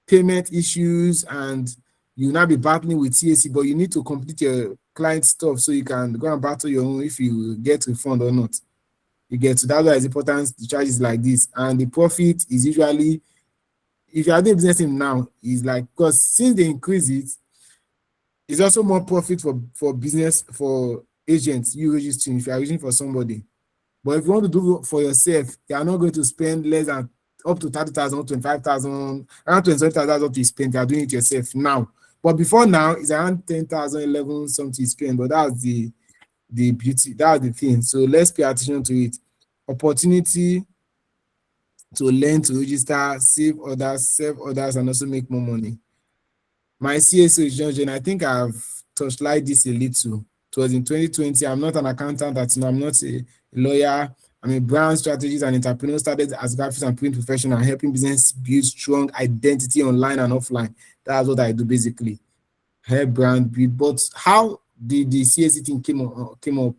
payment issues, and you will not be battling with CAC. But you need to complete your client stuff so you can go and battle your own if you get refund or not. You get. So that's why it's important the charges like this, and the profit is usually, if you are doing business in now, is like, because since they increase it, it's also more profit for business, for agents you registering if you are registering for somebody. But if you want to do for yourself, you are not going to spend less than up to 30,000, 25,000, around 27,000 what you spend. You are doing it yourself now. But before now, it's around 10,000, 11 something you spend. But that's the beauty, that's the thing. So let's pay attention to it. Opportunity to learn to register, save others, serve others, and also make more money. My CSO is John. I think I've touched like this a little. It was in 2020. I'm not an accountant. I'm not a lawyer. I'm a brand strategist and entrepreneur. Started as graphics and print professional, helping business build strong identity online and offline. That's what I do basically. Help brand build. But how did the CSC thing came up?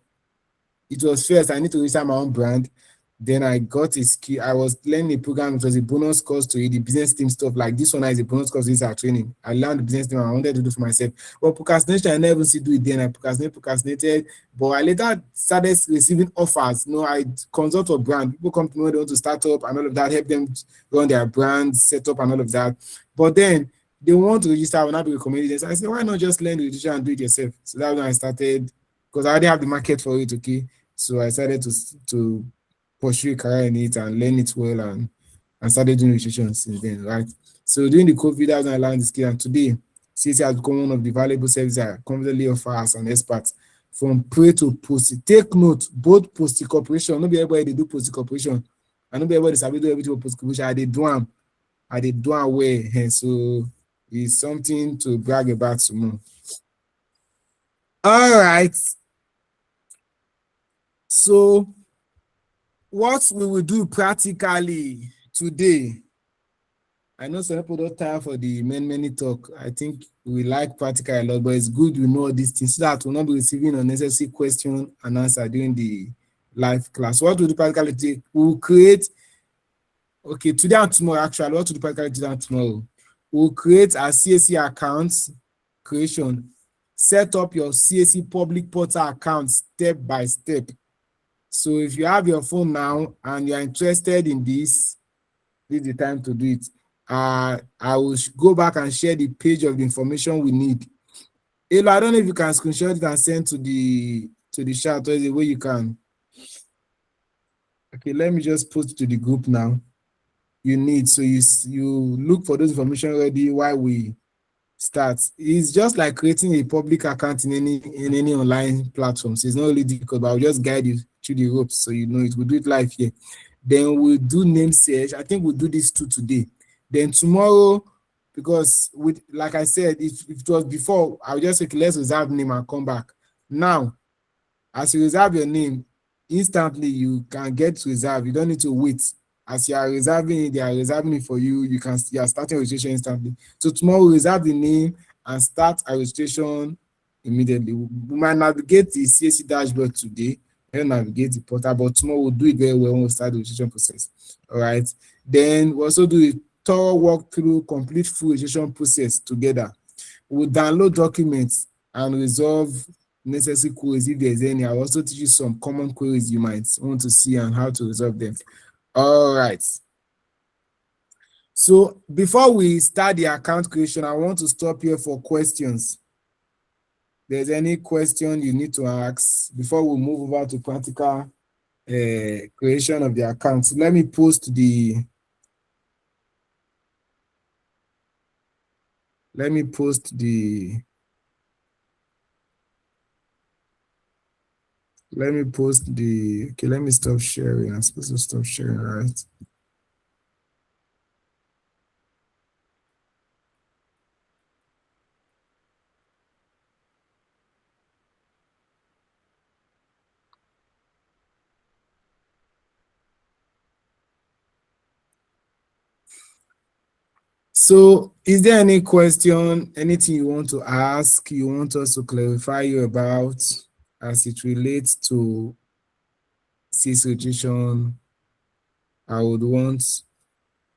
It was first I need to register my own brand. Then I got a skill. I was learning a program. It was a bonus course to it, the business team stuff. Like this one is a bonus course. This is our training. I learned the business team I wanted to do for myself. But procrastination, I never see do it then. I procrastinated. But I later started receiving offers. I consult a brand. People come to me, they want to start up and all of that, help them run their brand, set up and all of that. But then they want to register, I will not be recommended. So I said, why not just learn the register and do it yourself? So that's when I started, because I already have the market for it, okay? So I started to pursue a career in it and learn it well and started doing registration since then, right? So during the COVID, that's when I learned the skill, and today, CAC has become one of the valuable services I confidently offer as an expert. From pre to post. Take note, both post corporation, not be everybody they do post corporation, and not be everybody sabi do everything for post corporation. I did do them well, so it's something to brag about some more. All right. So what we will do practically today, I know some people don't tire for the many talk. I think we like practical a lot, but it's good we know these things so that we'll not be receiving unnecessary question and answer during the live class. What we'll do practically today, we'll create, okay, today and tomorrow actually, what we'll do practically today and tomorrow, we'll create a CAC account creation. Set up your CAC public portal account step by step. So if you have your phone now and you are interested in this is the time to do it. I will go back and share the page of the information we need. Elo, I don't know if you can screenshot it and send to the chat, or is the way you can. Okay, let me just post to the group now. You need, so you look for those information ready while we start. It's just like creating a public account in any online platform. So it's not really difficult, but I'll just guide you through the ropes so you know it. We'll do it live here. Then we'll do name search. I think we'll do this too today. Then tomorrow, because with like I said, if it was before, I'll just say let's reserve name and come back. Now, as you reserve your name, instantly you can get to reserve. You don't need to wait. As you are reserving it, they are reserving it for you. You are starting registration instantly. So tomorrow, reserve the name and start a registration immediately. We might navigate the CAC dashboard today, we'll navigate the portal, but tomorrow we'll do it very well when we start the registration process. All right. Then we also do a thorough walkthrough, complete full registration process together. We'll download documents and resolve necessary queries if there's any. I'll also teach you some common queries you might want to see and how to resolve them. All right. So before we start the account creation, I want to stop here for questions. There's any question you need to ask before we move over to practical creation of the account. Let me post the okay, let me stop sharing. I'm supposed to stop sharing, right? So is there any question, anything you want to ask, you want us to clarify you about as it relates to CAC registration? I would want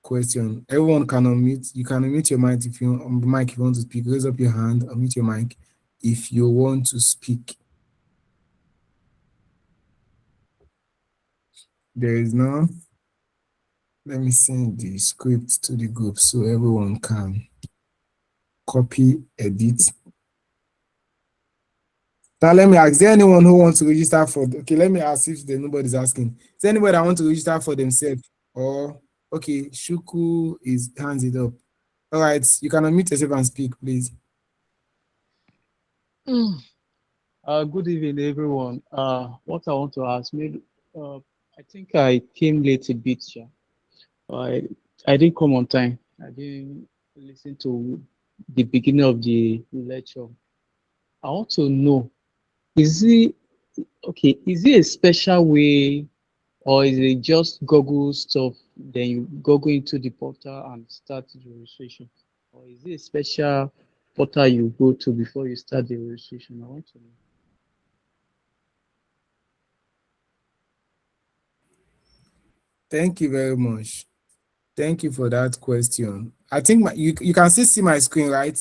question. Everyone can unmute. You can unmute your mic if you want to speak. Raise up your hand, unmute your mic if you want to speak. There is none. Let me send the script to the group so everyone can copy, edit. Now let me ask, is there anyone who wants to register for, okay, let me ask if nobody's asking. Is there anybody that wants to register for themselves? Or, okay, Shuku is hands it up. All right, you can unmute yourself and speak, please. Good evening, everyone. What I want to ask, maybe, I think I came late a bit, yeah. I didn't come on time. I didn't listen to the beginning of the lecture. I want to know, is it a special way, or is it just Google stuff, then you go into the portal and start the registration? Or is it a special portal you go to before you start the registration? I want to know. Thank you very much. Thank you for that question. I think you can still see my screen, right?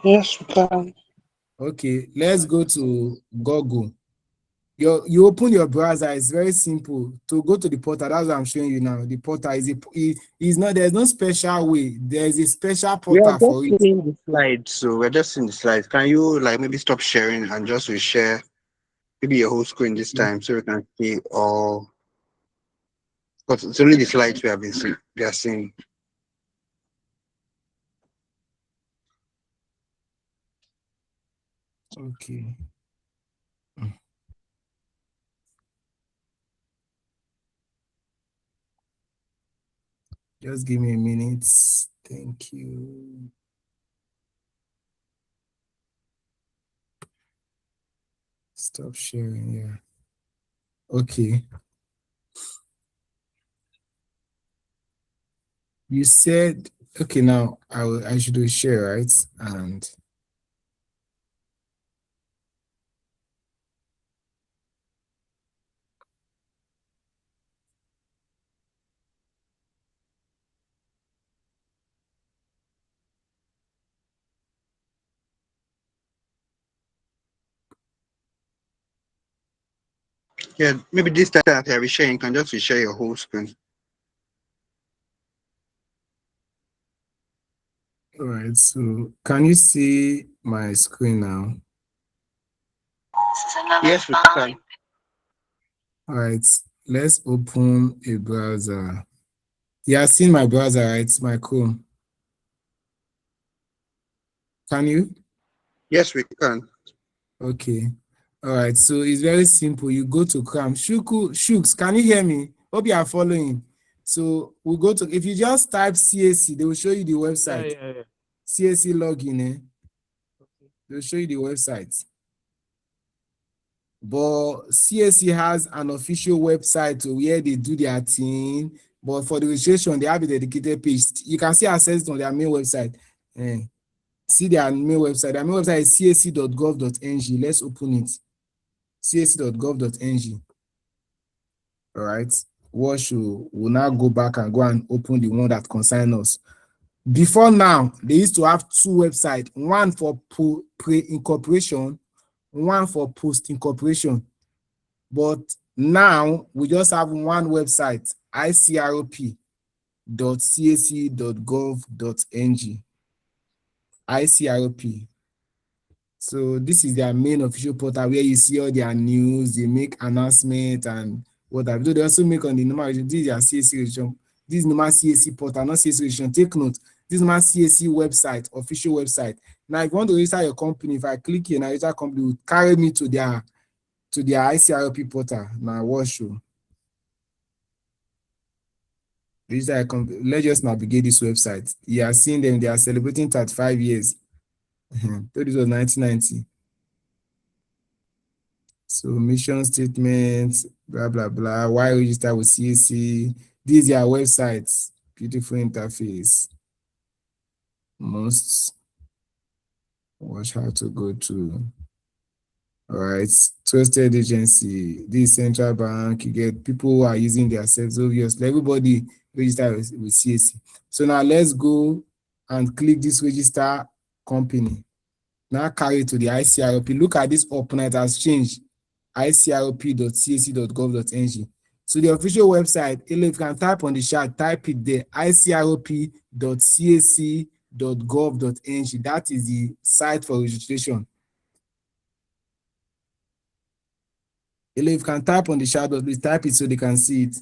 Yes, we can. Okay, let's go to Google. You open your browser. It's very simple to go to the portal. That's what I'm showing you now. The portal is not, there's no special way. There's a special We are portal for just it. seeing the slides, so we're just seeing the slides. Can you like maybe stop sharing and just share maybe your whole screen this time so we can see all? Because it's only the slides we are seeing. Okay. Just give me a minute. Thank you. Stop sharing here. Okay. You said, okay, now I should do share, right? And Yeah, maybe this time that you're sharing, you can just share your whole screen. all right, so can you see my screen now? Yes, we can. All right, let's open a browser. You are seeing my browser, right? My Chrome. Can you? Yes, we can. Okay. All right, so it's very simple. You go to Chrome. Shooks, can you hear me? Hope you are following. So we go to, if you just type CAC, they will show you the website. Yeah. CAC login, Okay. they'll show you the website. But CAC has an official website where they do their thing. But for the registration, they have a dedicated page. You can see access it on their main website. See their main website. Their main website is cac.gov.ng. Let's open it. cac.gov.ng. All right. We'll now go back and go and open the one that concerns us. Before now, they used to have two websites, one for pre-incorporation, one for post-incorporation. But now we just have one website, icrp.cac.gov.ng. ICRP. So this is their main official portal where you see all their news, they make announcements and whatever. They also make on the normal, this is their CAC registration. This is normal CAC portal, not CAC registration. Take note, this is my CAC website, official website. Now, if you want to register your company, if I click here, now register company will carry me to their ICRP portal. Now, what show? Register a company. Let's just navigate this website. You are seeing them, they are celebrating 35 years. So this was 1990. So mission statements, blah, blah, blah. Why register with CAC? These are websites. Beautiful interface. Must watch how to go to. All right. Trusted agency. This central bank. You get people who are using their selves. Obviously, everybody register with CAC. So now let's go and click this register company. Now carry to the ICRP. Look at this opener, it has changed. icrp.cac.gov.ng. So the official website, if you can type on the chat, type it there, icrp.cac.gov.ng. That is the site for registration. If you can type on the chat, please type it so they can see it.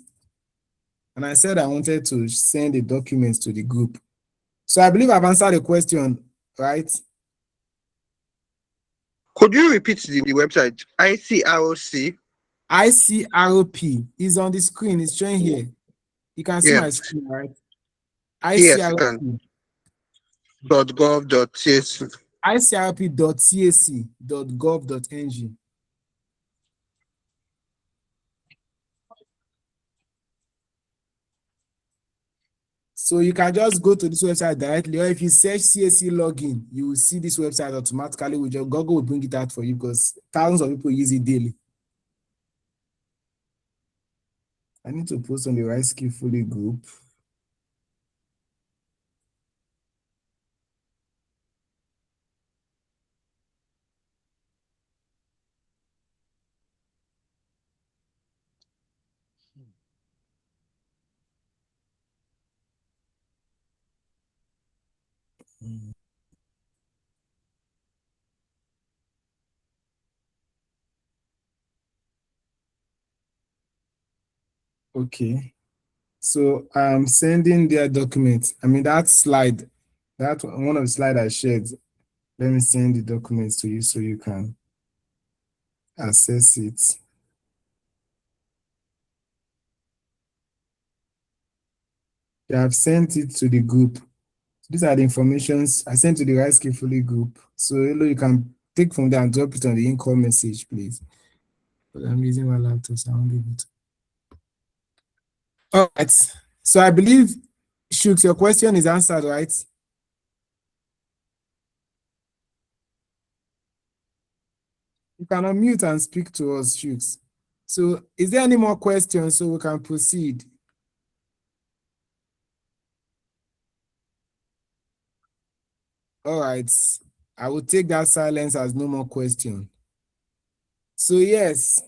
And I said I wanted to send the documents to the group. So I believe I've answered the question, right? Could you repeat the website? ICROC. ICRP is on the screen. It's showing here. You can see my screen, right? Yes, you can. .gov.cac. ICRP.cac.gov.ng. So you can just go to this website directly, or if you search CAC login, you will see this website automatically. Google will bring it out for you because thousands of people use it daily. I need to post on the right Skillfully group. Okay. So I'm sending their documents. I mean, that slide, that one of the slides I shared. Let me send the documents to you so you can access it. Yeah, I've sent it to the group. These are the informations I sent to the Right Skillfully group. So you can take from there and drop it on the in-call message, please. But I'm using my laptop, so I won't be able to. All right. So I believe, Shooks, your question is answered, right? You can unmute and speak to us, Shooks. So is there any more questions so we can proceed? All right. I will take that silence as no more question. So yes,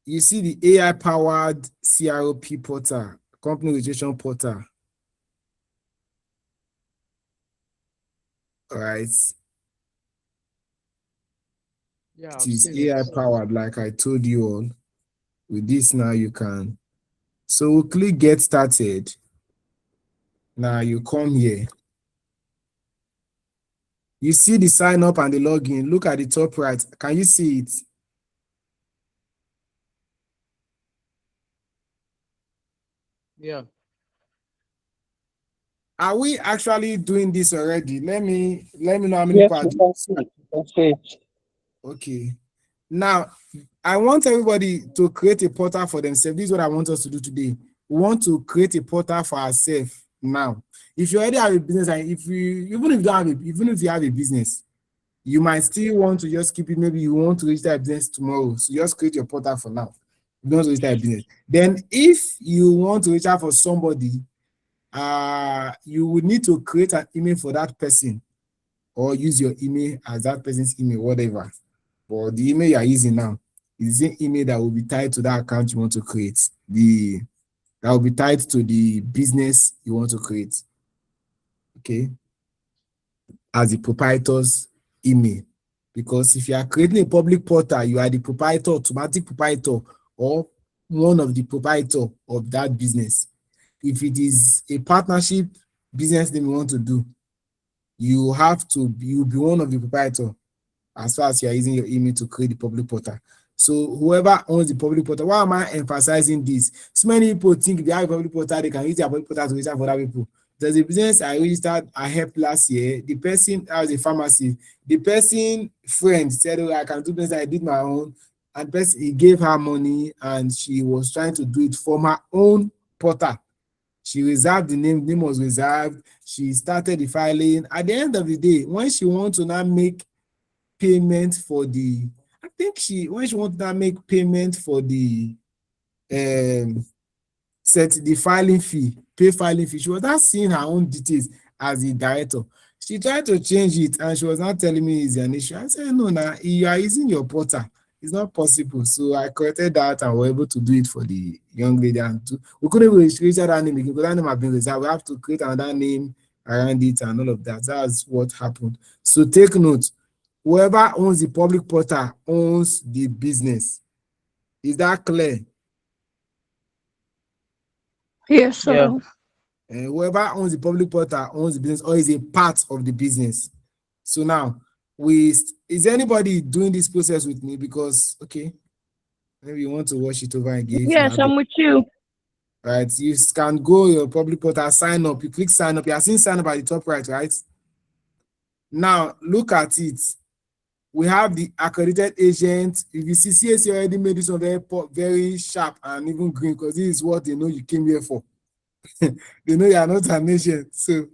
you see the AI-powered CROP portal, company registration portal. All right. Yeah, It is AI-powered, like I told you all. With this now, you can. So we'll click Get Started. Now you come here. You see the sign up and the login. Look at the top right. Can you see it? Yeah. Are we actually doing this already? Let me know how many Yes, parts. we can see it. Okay. Now, I want everybody to create a portal for themselves. This is what I want us to do today. We want to create a portal for ourselves now. If you already have a business, and if you even if you don't have a, even if you have a business, you might still want to just keep it. Maybe you want to register a business tomorrow, so just create your portal for now. You don't want to register a business. Then, if you want to reach out for somebody, you would need to create an email for that person, or use your email as that person's email, whatever. But the email you are using now is the same email that will be tied to that account you want to create. That will be tied to the business you want to create. Okay, as the proprietor's email. Because if you are creating a public portal, you are the proprietor, automatic proprietor, or one of the proprietor of that business. If it is a partnership business name you want to do, you'll be one of the proprietor as far as you are using your email to create the public portal. So whoever owns the public portal, why am I emphasizing this? So many people think if they have a public portal, they can use their public portal to register for other people. There's a business I registered, I helped last year. The person, I was a pharmacy. The person friend said, oh, I can do business, I did my own. And the person, he gave her money and she was trying to do it from her own portal. She reserved the name was reserved. She started the filing. At the end of the day, when she wants to now make payment for the, I think when she wanted to make payment for the set the filing fee, pay filing fee, she was not seeing her own details as the director. She tried to change it and she was not telling me it's an issue. I said, no, now you are using your portal. It's not possible. So I corrected that and we were able to do it for the young lady. And we couldn't even register that name because that name had been reserved. We have to create another name around it and all of that. That's what happened. So take note. Whoever owns the public portal owns the business. Is that clear? Yes, sir. Yeah. Whoever owns the public portal owns the business or is a part of the business. So now, is anybody doing this process with me? Because, okay, maybe you want to watch it over again. If you Yes, have I'm with you. right, you can go your public portal, sign up. You click sign up. You are seeing sign up at the top right, right? Now, look at it. We have the accredited agent. If you see CAC already made this one very sharp and even green because this is what they know you came here for. They know you are not an agent. So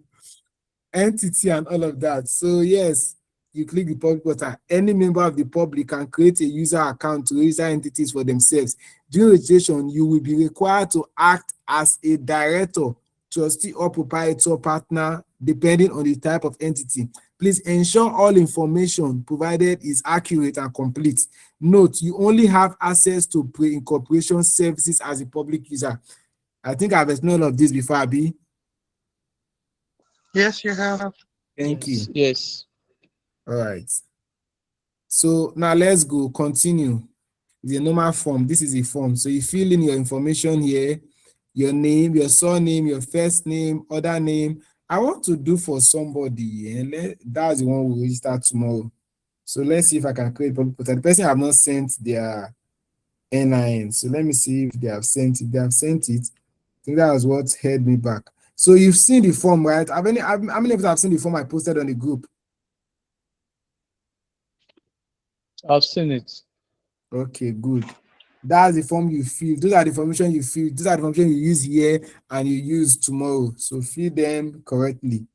entity and all of that. So yes, you click the public portal. Any member of the public can create a user account to register entities for themselves. During registration, you will be required to act as a director, trustee, or proprietor partner, depending on the type of entity. Please ensure all information provided is accurate and complete. Note, you only have access to pre-incorporation services as a public user. I think I've explained all of this before, Abi. Yes, you have. Thank you. Yes. All right. So now let's go. Continue. The normal form. This is a form. So you fill in your information here, your name, your surname, your first name, other name. I want to do for somebody, and that's the one we'll register tomorrow. So let's see if I can create public portal. The person have not sent their NIN. So let me see if they have sent it. They have sent it. I think that was what held me back. So you've seen the form, right? How many of you have seen the form I posted on the group? I've seen it. Okay, good. That's the form you fill. Those are the information you fill. Those are the information you use here and you use tomorrow. So fill them correctly.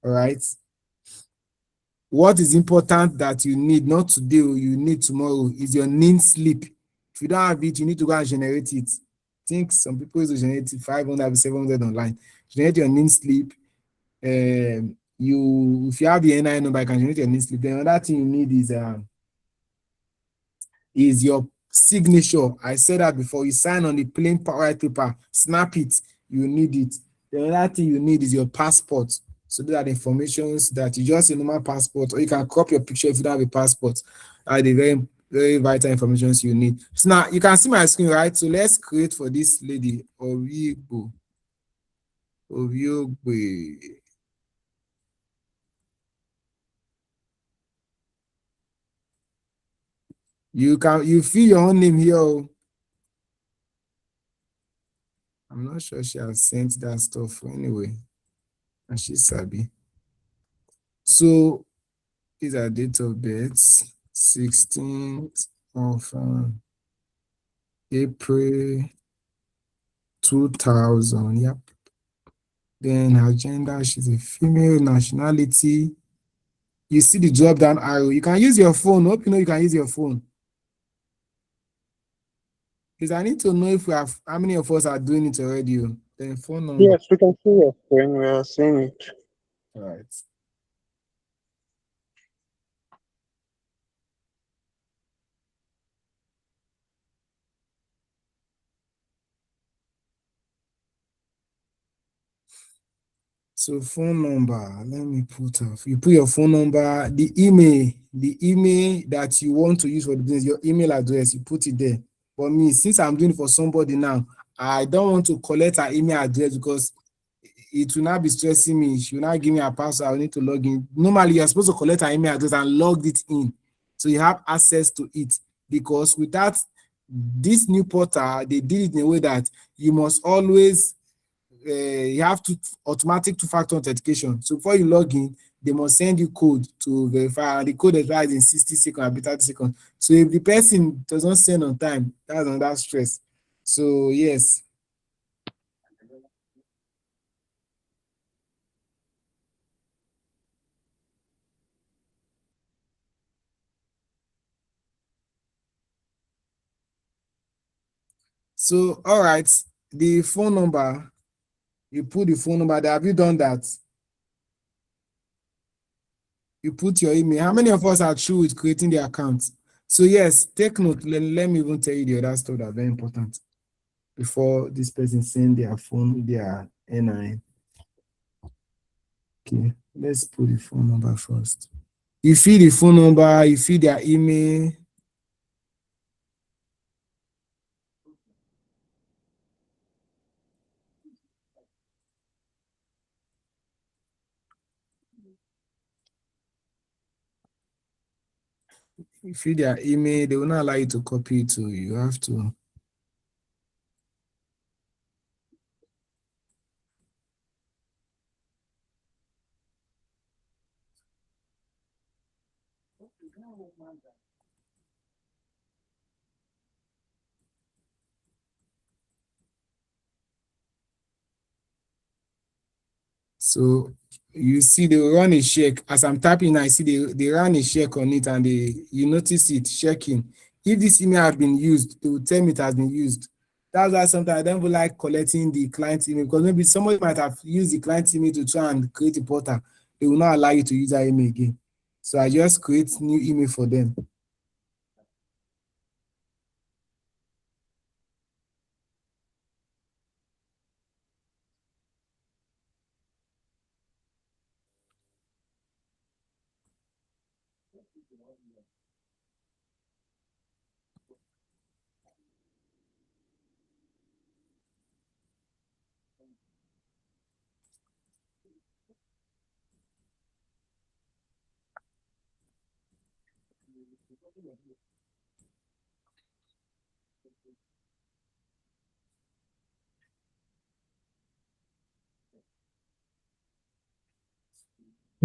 All right. What is important that you need, not today, you need tomorrow, is your NIN slip. If you don't have it, you need to go and generate it. I think some people use to generate it 500, 700 online. Generate your NIN slip. If you have the NIN number, you can generate your NIN slip. Then another thing you need is your signature. I said that before. You sign on the plain white paper, snap it, you need it. The other thing you need is your passport. So those are the informations that you just a normal passport, or you can crop your picture if you don't have a passport. Are the very, very vital information you need. So now you can see my screen, right? So let's create for this lady, Oviogbo. You fill your own name here. I'm not sure she has sent that stuff anyway. And she's sabi. So these are date of birth, 16th of April 2000. Yep. Then her gender, she's a female. Nationality. You see the drop down arrow. You can use your phone. Hope you know you can use your phone. Because I need to know if we have how many of us are doing it already. Then phone number. Yes, we can see your screen. We are seeing it. All right. So phone number, let me put off. You put your phone number, the email that you want to use for the business, your email address, you put it there. But me, since I'm doing it for somebody now, I don't want to collect her email address because it will not be stressing me. She will not give me a password. I will need to log in. Normally, you're supposed to collect her email address and log it in. So you have access to it. Because without this new portal, they did it in a way that you must always you have to automatic two-factor authentication. So before you log in, they must send you code to verify, and the code expires in 60 seconds, or 30 seconds. So if the person does not send on time, that's another stress. So yes. So all right, the phone number, you put the phone number there. Have you done that? You put your email. How many of us are through with creating the account? So yes, take note. Let me even tell you the other stuff that are very important before this person send their phone, their NIN. Okay, let's put the phone number first. You fill the phone number, you fill their email. You fill their email, they will not allow you to copy it, so you have to. So you see they run a check. As I'm tapping, I see they run a check on it and you notice it checking. If this email has been used, they will tell me it has been used. That's why sometimes I don't even like collecting the client email because maybe somebody might have used the client email to try and create a portal. They will not allow you to use that email again. So I just create new email for them.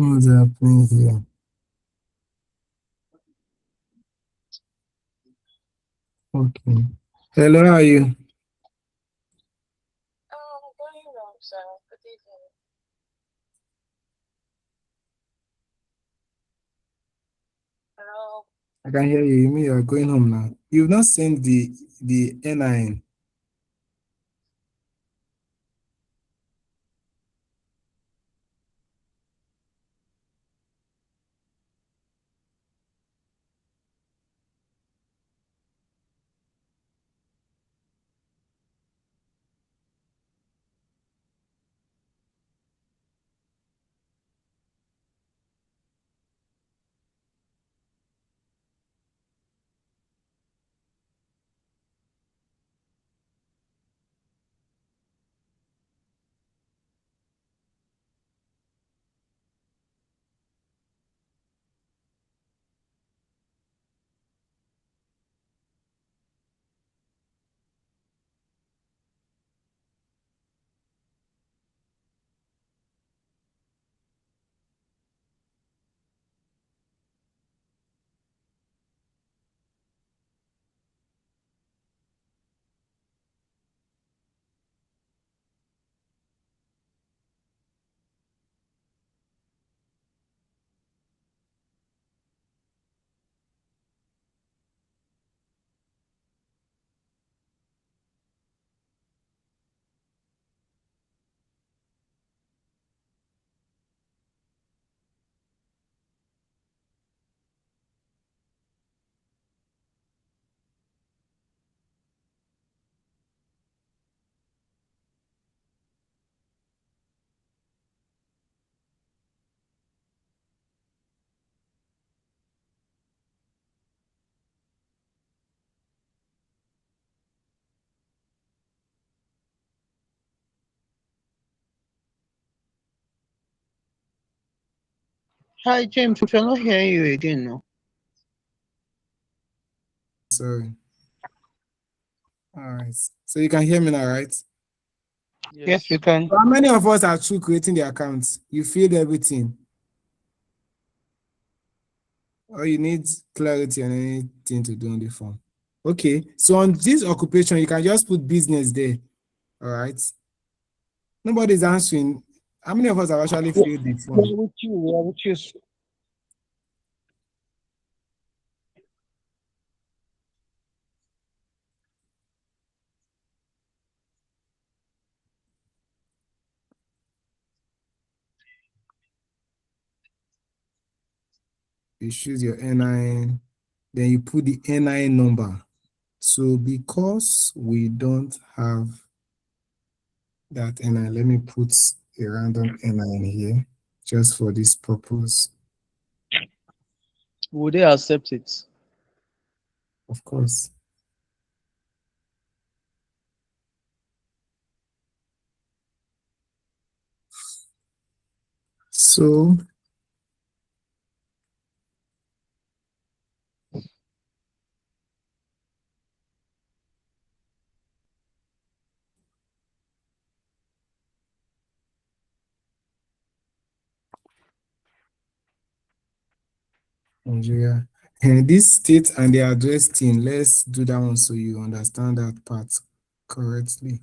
What's happening here? Okay. Hello, how are you? Going wrong, sir. Good evening. Hello. I can hear you. You mean you're going home now? You've not sent the NIN. Hi, James. We're not hearing you again now. Sorry. All right. So you can hear me now, right? Yes, Yes. you can. So how many of us are through creating the accounts? You filled everything, or you need clarity on anything to do on the form? Okay. So on this occupation, you can just put business there. All right. Nobody's answering. How many of us have actually filled the form? We're with you. We're with you. You choose your NIN, then you put the NIN number. So because we don't have that NIN, let me put a random NIN here just for this purpose. Would they accept it? Of course. So Nigeria. And this state and the address thing, let's do that one so you understand that part correctly.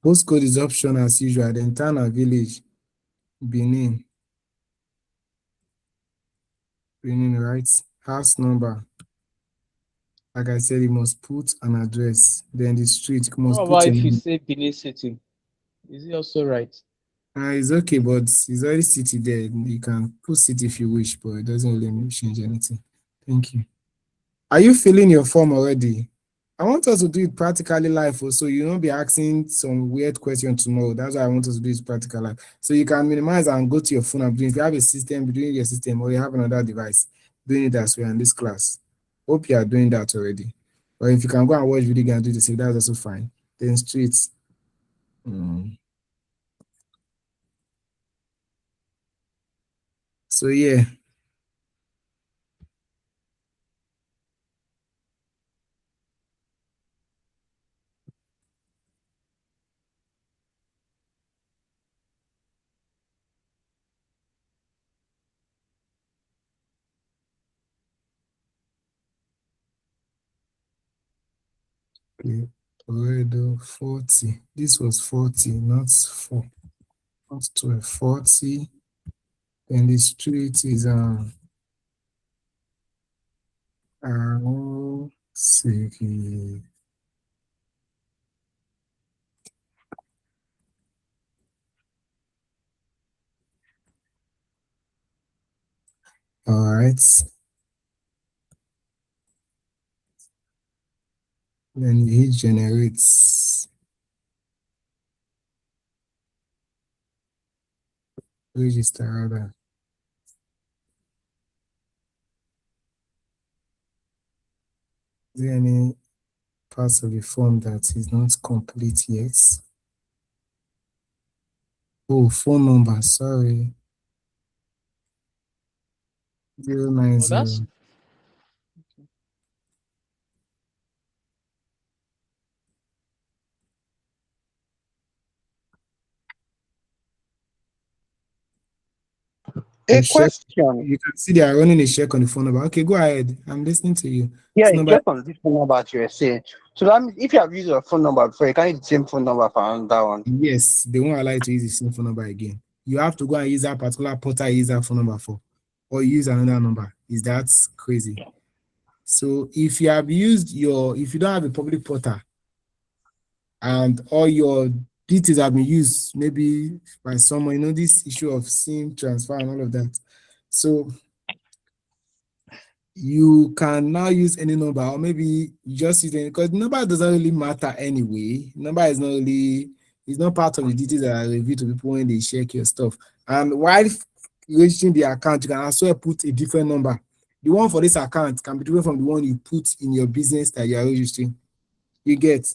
Postcode is option as usual. Then town and village, Benin. Benin, right? House number. Like I said, you must put an address. Then the street, you must What put about a if you name. say Benin City? Is it also right? It's okay, but it's already city there. You can put city if you wish, but it doesn't really change anything. Thank you. Are you filling your form already? I want us to do it practically live, so you won't be asking some weird question tomorrow. That's why I want us to do it practical live. So you can minimize and go to your phone and do it. If you have a system, be doing your system, or you have another device, doing it as well in this class. Hope you are doing that already. Or if you can go and watch video and do the same, that's also fine. Then streets. So yeah. Toledo 40. This was 40, not 4, not 12. 40. And the street is City. All right. Then you hit generates. Register rather. Is there any parts of the form that is not complete yet? Oh, phone number, sorry. Oh, that's 090. A You check. question. You can see they are running a check on the phone number. Okay, go ahead. I'm listening to you. Yeah, Phone it's number. just on this phone number that you were saying. So that means if you have used your phone number before, you can use the same phone number for another one. Yes, they won't allow you to use the same phone number again. You have to go and use that particular portal you use that phone number for, or use another number. Is that crazy? So if you have used if you don't have a public portal and all your details have been used, maybe by someone, this issue of SIM transfer and all of that. So you can now use any number, or maybe you just use any, because number doesn't really matter anyway. Number is not really, it's not part of the details that are revealed to people when they check your stuff. And while registering the account, you can also put a different number The one for this account can be different from the one you put in your business that you are registering. You get.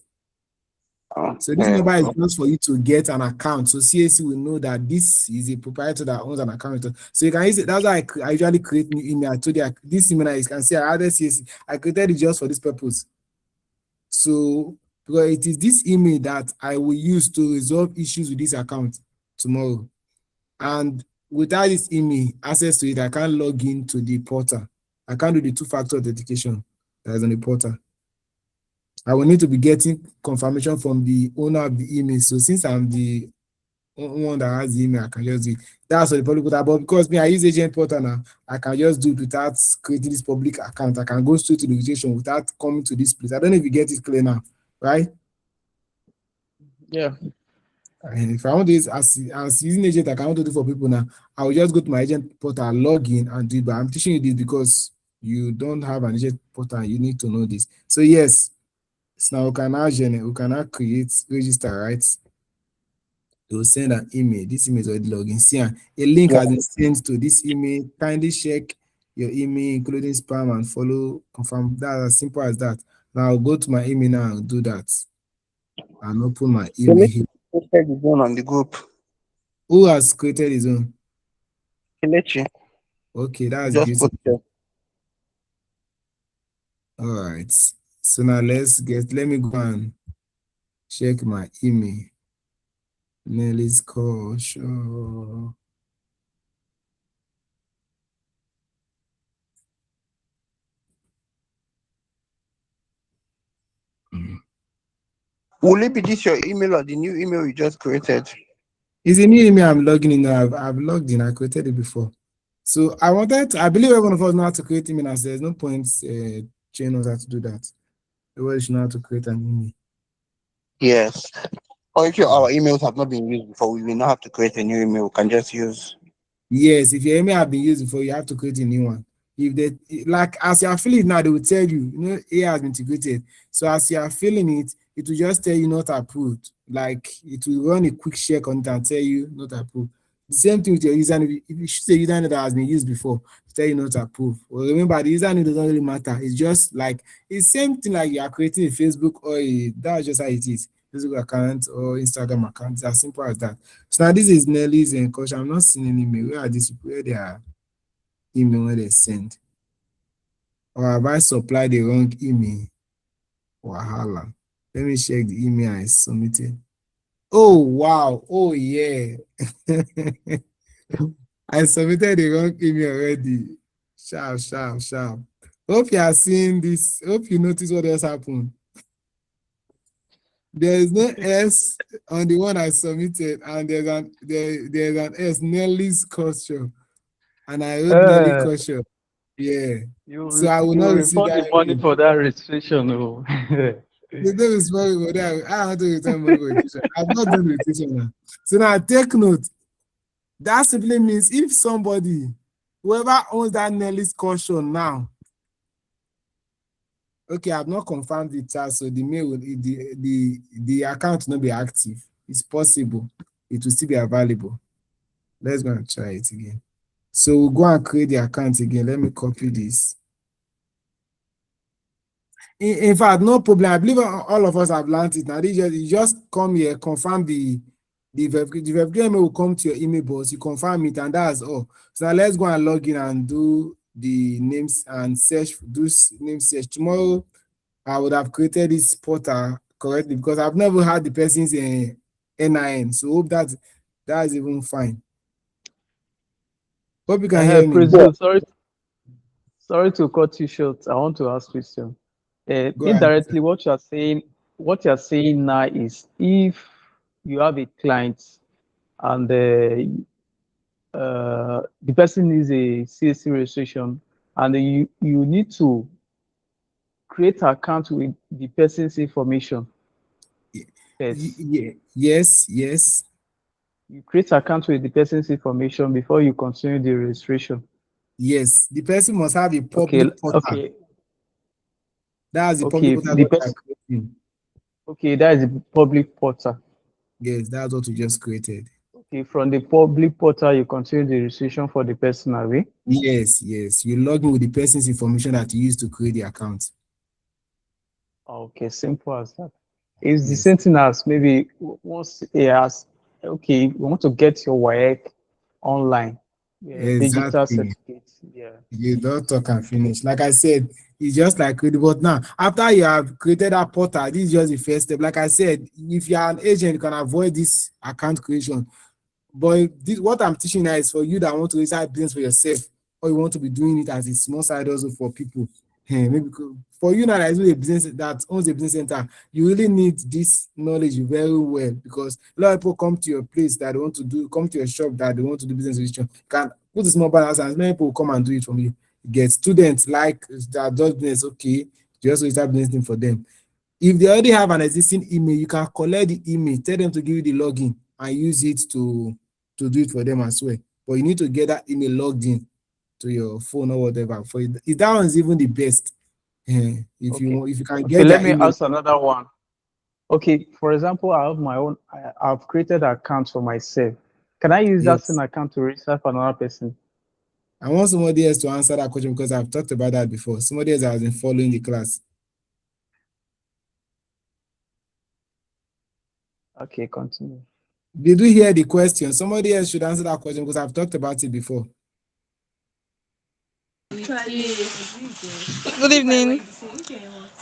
So this number is just for you to get an account. So CAC will know that this is a proprietor that owns an account. So you can use it. That's why I usually create new email. I told you this email, you can see I added CAC. I created it just for this purpose. So because it is this email that I will use to resolve issues with this account tomorrow. And without this email access to it, I can't log into the portal. I can't do the two-factor authentication that is on the portal. I will need to be getting confirmation from the owner of the email. So since I'm the one that has the email, I can just do it. That's what the public portal. But because me, I use agent portal now, I can just do it without creating this public account. I can go straight to the registration without coming to this place. I don't know if you get it clear now, right? Yeah. And if I want to use as using agent, I can want to do for people now. I will just go to my agent portal, log in, and do it. But I'm teaching you this because you don't have an agent portal. You need to know this. So yes. So now we can now create register, right? They will send an email. This email is already login. See, a link has been sent to this email. Kindly check your email, including spam, and follow, confirm. That's as simple as that. Now I'll go to my email now and do that. And open my email here. Posted his own on the group. Who has created his own? Kelechi. Okay, that's Just beautiful. posted. All right. So now let me go and check my email. Nelly's call, sure. Will it be this your email or the new email you just created? It's a new email I'm logging in now. I've logged in. I created it before. So I believe everyone of us know how to create email. There's no point training us how to do that. Everybody should know how to create an email. Yes. Or if our emails have not been used before, we will not have to create a new email. We can just use. Yes, if your email have been used before, you have to create a new one. If they like as you are filling it now, they will tell you, AI has been integrated. So as you are filling it, it will just tell you not approved. Like it will run a quick check on it and tell you not approved. The same thing with your username. If you choose a username that has been used before, tell you not approved. Well, remember the username doesn't really matter. It's just like it's same thing like you are creating a Facebook or that's just how it is. Facebook account or Instagram account. It's as simple as that. So now this is Nelly's and coach. I'm not seeing any email. Where are these people? Where they are email where they send? Or have I supplied the wrong email? Wahala. Let me check the email I submitted. Oh wow. Oh yeah. I submitted the wrong email already. Sharp. Hope you are seeing this. Hope you notice what else happened. There is no S on the one I submitted, and there's an S, Nelly's culture. And I wrote Nelly culture. Yeah. So I will not receive report the that money email. for that registration. Oh. The name is money for that. I have to return money for registration. I've not done registration now. So now take note. That simply means if somebody, whoever owns that Nelly's caution now, okay, I've not confirmed the chat, so the mail will the account will not be active. It's possible it will still be available. Let's go and try it again. So we'll go and create the account again. Let me copy this. In fact, no problem. I believe all of us have learned it now. You just come here, confirm the verification email will come to your email box. You confirm it, and that's all. So now let's go and log in and do the names and search. Do name search tomorrow. I would have created this portal correctly because I've never had the person's NIN. So hope that's even fine. Hope you can hear me. President, sorry to cut you short. I want to ask question. Go ahead. Indirectly, what you're saying now is if you have a client and the person needs a CAC registration and you need to create an account with the person's information. Yes. You create an account with the person's information before you continue the registration. Yes, the person must have a public portal. Okay. That's the public portal that we are creating. Okay, that is the public portal. Yes, that's what we just created. Okay, from the public portal, you continue the registration for the person, away. Yes, you log in with the person's information that you used to create the account. Okay, simple as that. It's the Yes, same thing as maybe once he has, okay, we want to get your WAEC online, yeah, digital exactly. certificate. Yeah. You don't talk and finish. Like I said, it's just like creating. But now, after you have created that portal, this is just the first step. Like I said, if you are an agent, you can avoid this account creation. But this, what I'm teaching now is for you that want to start business for yourself, or you want to be doing it as a small side also for people. Maybe for you now that is a business that owns a business center, you really need this knowledge very well, because a lot of people come to your place that they want to do, come to your shop that they want to do business with you. You can put a small balance and many people come and do it from you. You get students like that does business, okay, you also start business thing for them. If they already have an existing email, you can collect the email, tell them to give you the login and use it to do it for them as well. But you need to get that email logged in to your phone or whatever. For it, that one is even the best. If Okay. you can Okay, get let their me email. ask another one. Okay, for example, I have my own, I've created an account for myself. Can I use that same Yes. account to register for another person? I want somebody else to answer that question because I've talked about that before. Somebody else has been following the class. Okay, continue. Did you hear the question? Somebody else should answer that question because I've talked about it before. Good evening.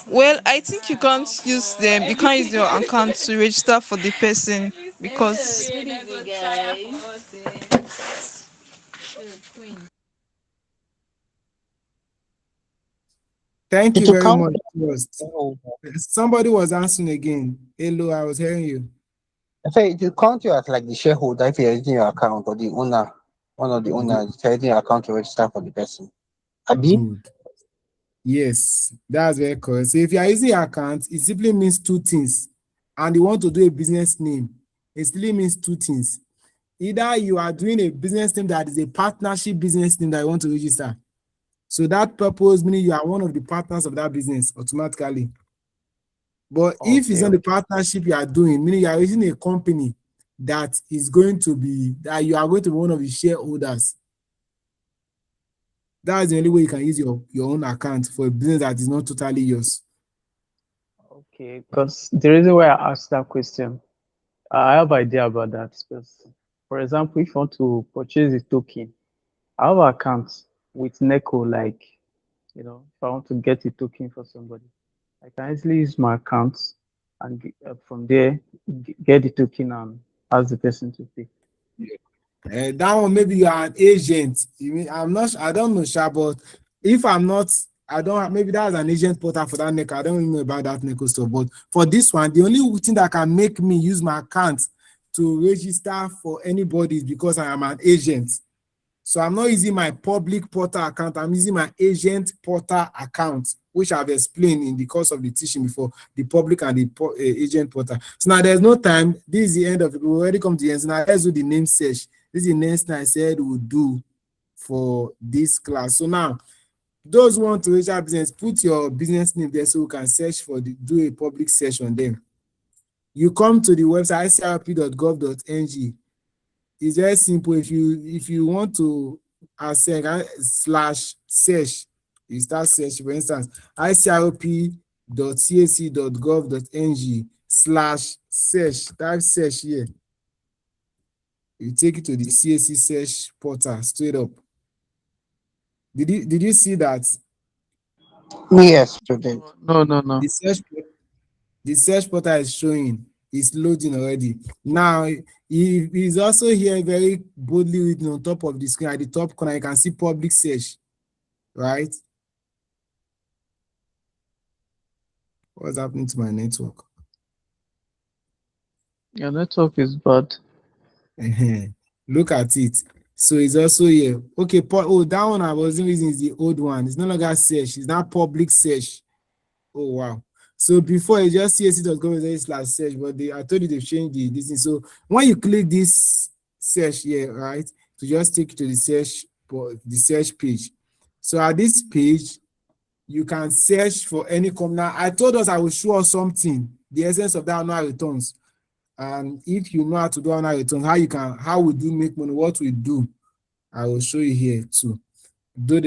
Well, I think you can't use them. You can't use your account to register for the person because Thank It you will very count much. Somebody was answering again. Hello, I was hearing you. I say it will count you as like the shareholder if you're using your account, or the owner, one of the Good. owners, if you're using your account to register for the person. Abi? Good. Yes, that's very correct. So if you are using your account, it simply means two things. And you want to do a business name, it simply means two things. Either you are doing a business name that is a partnership business name that you want to register. So that purpose meaning you are one of the partners of that business automatically. But if it's Okay. not the partnership you are doing, meaning you are using a company that is going to be, that you are going to be one of the shareholders, that's the only way you can use your own account for a business that is not totally yours. Okay, because the reason why I asked that question, I have idea about that. Because, for example, if you want to purchase a token, I have an account with Neko, like, if I want to get a token for somebody, I can easily use my account and from there get the token and ask the person to pay. That one maybe you are an agent. You mean I'm not. I don't know, Sha, but if I'm not, I don't. Maybe that's an agent portal for that Neko. I don't even know about that Neko stuff. But for this one, the only thing that can make me use my account to register for anybody is because I am an agent. So I'm not using my public portal account. I'm using my agent portal account, which I've explained in the course of the teaching before, the public and the agent portal. So now there's no time. This is the end of it. We already come to the end. So now let's do the name search. This is the next thing I said we'll do for this class. So now, those who want to register business, put your business name there so we can search for do a public search on them. You come to the website icrp.gov.ng. It's very simple. If you want to /search, you start search. For instance, icrp.cac.gov.ng/search. Type search here. You take it to the CAC search portal straight up. Did you see that? Yes, student. No, no, no. The search portal is showing. It's loading already. Now, he is also here very boldly written on top of the screen at the top corner. You can see public search, right? What's happening to my network? Your network is bad. Look at it. So it's also here. Okay, that one I wasn't using is the old one. It's no longer search. It's now public search. Oh, wow. So before you just cac.gov.ng/search, but I told you they've changed this thing. So when you click this search here, right, to just take you to the search page. So at this page, you can search for any company. I told us I will show us something, the essence of that annual returns. And if you know how to do annual returns, how would you make money, what we do, I will show you here too. Though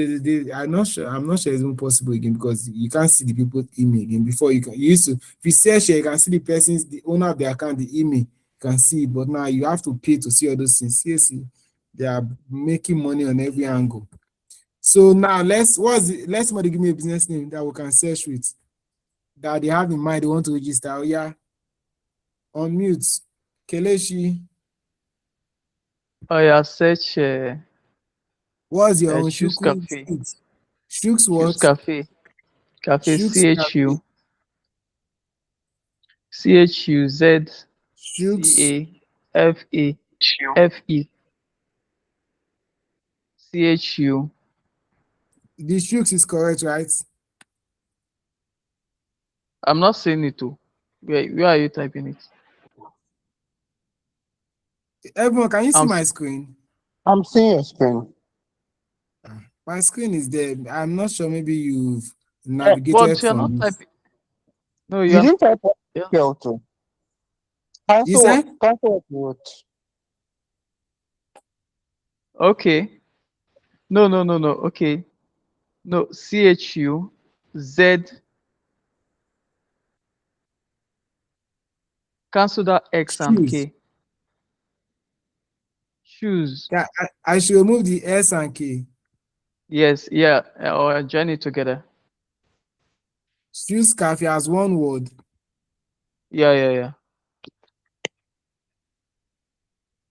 I'm not sure it's even possible again because you can't see the people's email again. Before you used to, if you search here, you can see the owner of the account, the email, you can see it, but now you have to pay to see all those things. Seriously, they are making money on every angle. So now let's somebody give me a business name that we can search with, that they have in mind, they want to register. Oh yeah, unmute. Kelechi, Oh yeah, search what's your own? Shoes Cafe. Shooks what? Shoes Cafe. Cafe Shooks Cafe. CHUZCAFE. CHU. The Shooks is correct, right? I'm not saying it too. Where are you typing it? Everyone, can you see I'm my s- screen? I'm seeing your screen. My screen is there. I'm not sure. Maybe you've But navigated you're not from. typing. No, You didn't type yeah. Kyoto. You said? Cancel what you wrote. Okay. No. Okay. No, CHU Z. Cancel that X and Shoes. K. Shoes. Yeah, I should remove the S and K. Yes, yeah, or join it together. Shoes Cafe as one word. Yeah.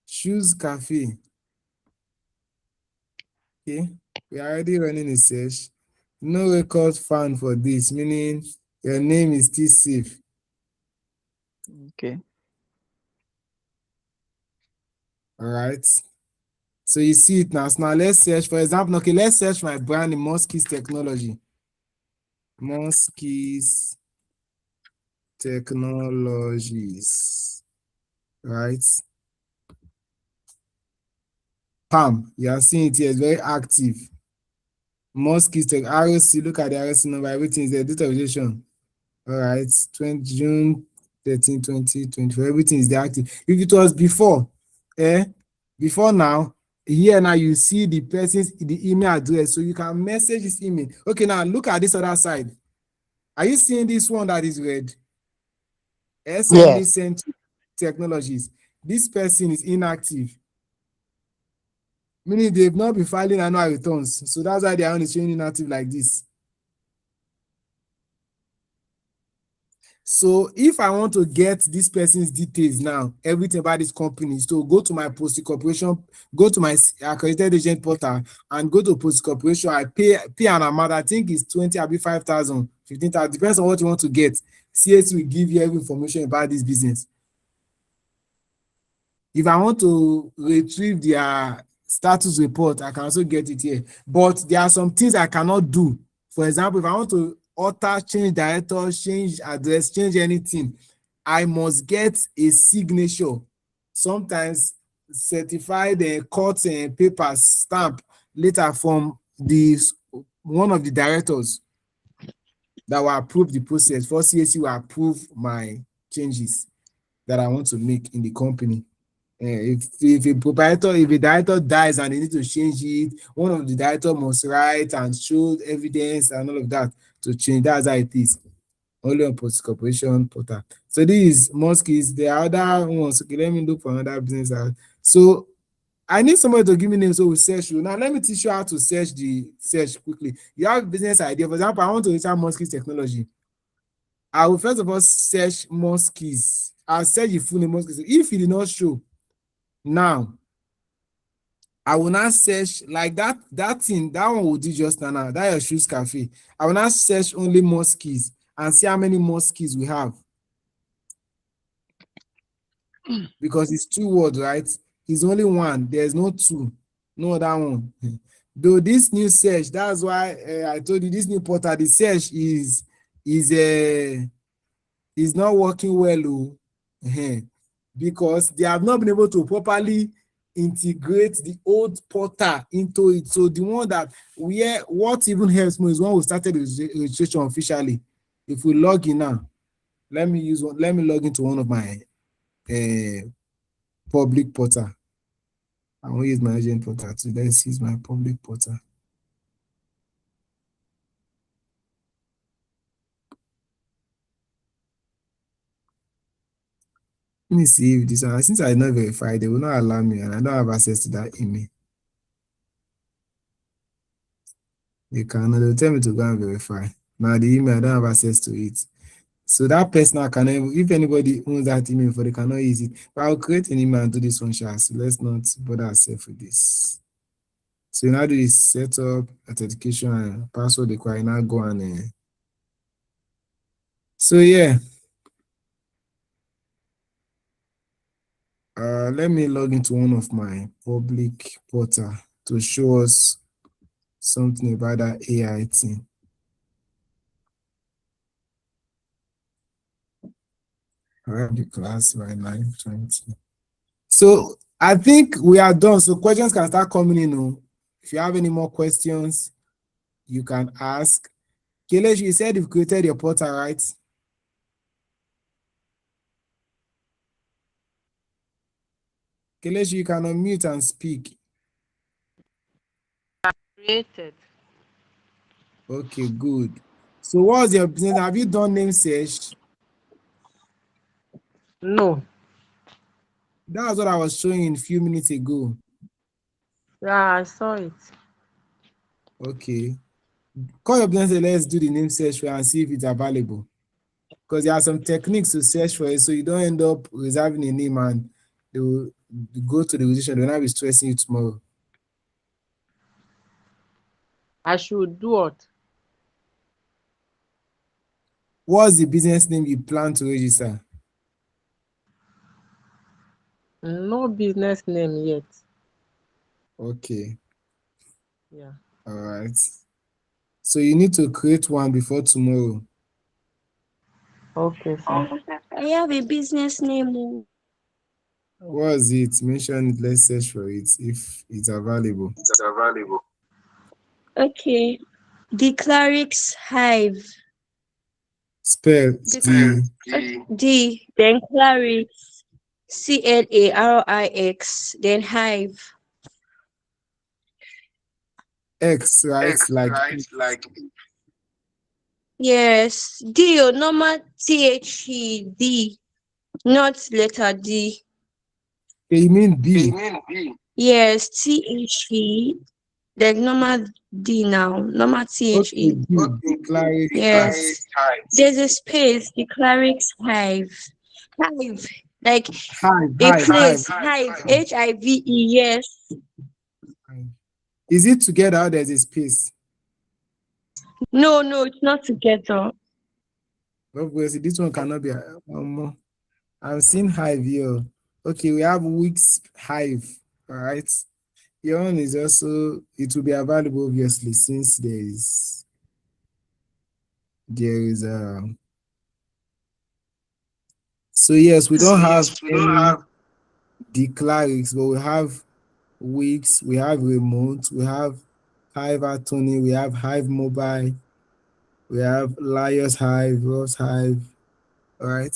Shoes Cafe. Okay. We are already running a search. No record found for this, meaning your name is still safe. Okay. All right. So you see it now. So now let's search, for example, okay, let's search my brand in Moskis Technology. Moskis Technologies. Right. Pam, you are seeing it here, it's very active. Moskis Tech ROC, look at the ROC number, everything is there, date of registration. All right, June 13, 2024, everything is there active. If it was before, before now, here now you see the email address, so you can message this email. Okay, now look at this other side. Are you seeing this one that is red? SME Yes. Centric Technologies. This person is inactive, meaning they've not been filing annual returns. So that's why they are only showing inactive like this. So if I want to get this person's details now, everything about this company, so go to my Post Corporation, go to my accredited agent portal and go to Post Corporation. I pay an amount, I think it's 20, I'll be 5,000, 15,000, depends on what you want to get. CAC will give you every information about this business. If I want to retrieve their status report, I can also get it here. But there are some things I cannot do. For example, if I want to alter, change director, change address, change anything, I must get a signature. Sometimes certified court papers stamp later from one of the directors that will approve the process. For CAC will approve my changes that I want to make in the company. If a director dies and they need to change it, one of the director must write and show evidence and all of that to change. That's how it is. Only on Post Corporation portal. So this is Muskies. The other ones. Okay, let me look for another business. So I need somebody to give me names so we search you. Now let me teach you how to search quickly. You have a business idea. For example, I want to research Muskies Technology. I will first of all search Muskies. I'll search the full name Muskies. If it did not show, now I will not search like that thing, that one will do just now. That your Shoes Cafe. I will not search only Muskies and see how many Muskies we have. Because it's two words, right? It's only one. There's no two. No other one. Though this new search, that's why I told you this new portal, the search is not working well. Because they have not been able to properly integrate the old portal into it. So the one that what even helps me is when we started the registration officially. If we log in now, let me log into one of my public portal. I won't use my agent portal too. Let's use my public portal. Let me see if this one, since I not verified, they will not allow me and I don't have access to that email. They cannot, they'll tell me to go and verify. Now the email, I don't have access to it. So that person can, if anybody owns that email for, they cannot use it. But I'll create an email and do this one, Sha. So let's not bother ourselves with this. So now do this setup, authentication, and password required. Now go and so yeah. Let me log into one of my public portal to show us something about that AI thing. I have the class by 9:20. So I think we are done. So questions can start coming in. Oh. If you have any more questions, you can ask. Kelesh, you said you've created your portal, right? Kelesh, you can unmute and speak. Created. Okay, good. So what's your business? Have you done name search? No. That's what I was showing a few minutes ago. Yeah, I saw it. Okay. Call your business and let's do the name search for and see if it's available. Because there are some techniques to search for it, so you don't end up reserving a name and they will go to the position, they'll not be stressing you tomorrow. I should do what? What's the business name you plan to register? No business name yet. Okay. Yeah. All right. So you need to create one before tomorrow. Okay, sir. I have a business name. What is it? Mention it. Let's search for it if it's available. Okay. The Clerics Hive. Spell Then Clerics. Clarix. Then Hive. X, right? Yes. D, normal THE. Not letter D. You mean B? Yes. THE. Then normal D now. Normal THE. Okay, B. Declare. Yes. There's a space. The Clerics Hive. Hive. Like Hive. a place. Hive. HIVE. Yes. Is it together or there's a space? No, it's not together. Obviously, this one cannot be. I'm seeing Hive here. Okay, we have Wix Hive. All right. Your own is also, it will be available obviously since there is a. So yes, we don't have any Declarix, but we have Wix, we have Remote, we have Hive Attorney, we have Hive Mobile, we have Liars Hive, Ross Hive. All right.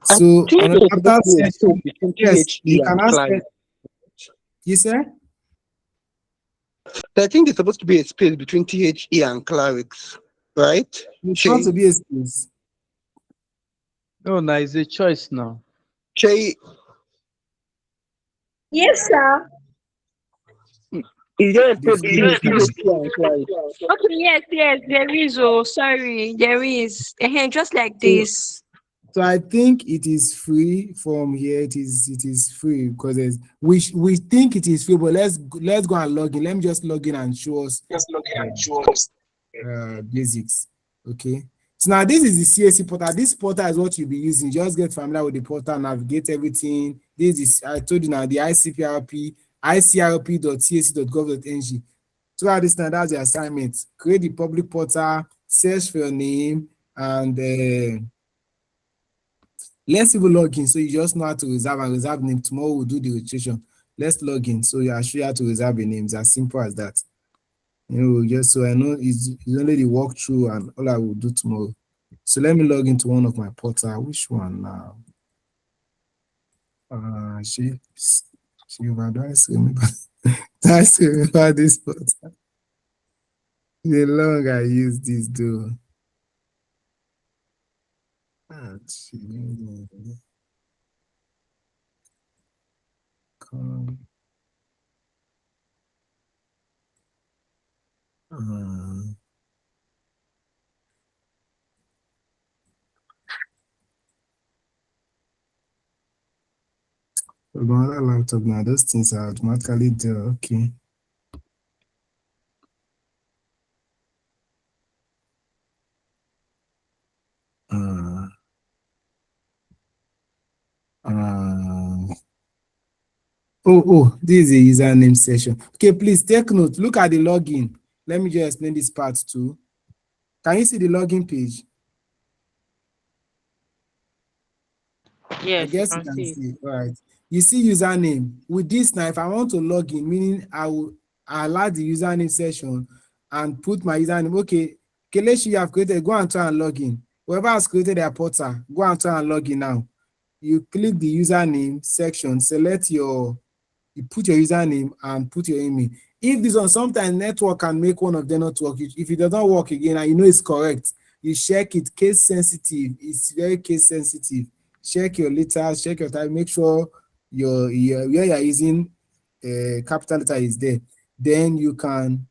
So after searching, yes, you can ask. You said? I think there's supposed to be a space between THE and Clarix, right? It's not to be a space. No, no, it's a choice now. Shay, Yes, sir. is there a space between THE and Clarix? Okay, yes, there is. Oh, sorry, there is. Just like So, this. so I think it is free from here. It is free because we think it is free, but let's go and log in. Let me just log in and show us basics. Okay. So now this is the CAC portal. This portal is what you'll be using. Just get familiar with the portal, navigate everything. This is, I told you now, the icrp.cac.gov.ng. Throughout this time, that's the assignment. Create the public portal, search for your name, and let's even log in. So you just know how to reserve name. Tomorrow we'll do the registration. Let's log in. So I'll show you how to reserve a name. It's as simple as that. Just so I know it's only the walkthrough and all I will do tomorrow. So let me log into one of my portal. Which one now? She overdosed. Remember, that's remember this portal. The long I use this though. She come. Another laptop now. Those things are automatically there. Okay. Uh, uh, this is a username session. Okay, please take note. Look at the login. Let me just explain this part too. Can you see the login page? I Yes, you guess you can can see it. see. All right. You see username. With this now, if I want to log in, meaning I will allow the username session and put my username. Okay, Kelechi, you have created, go and try and log in. Whoever has created their portal, go and try and log in now. You click the username section, select your, you put your username and put your email. If this one, sometimes network can make one of them not work. If it does not work again and you know it's correct, you check it, case sensitive. It's very case sensitive. Check your letters, check your time, make sure your where you're using capital letter is there. Then you can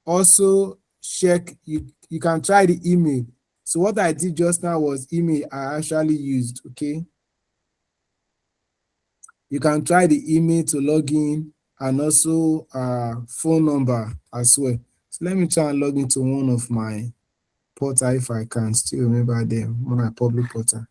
also check, you can try the email. So what I did just now was email I actually used. Okay, you can try the email to log in and also phone number as well. So let me try and log into one of my portal if I can still remember them, one of my public portal.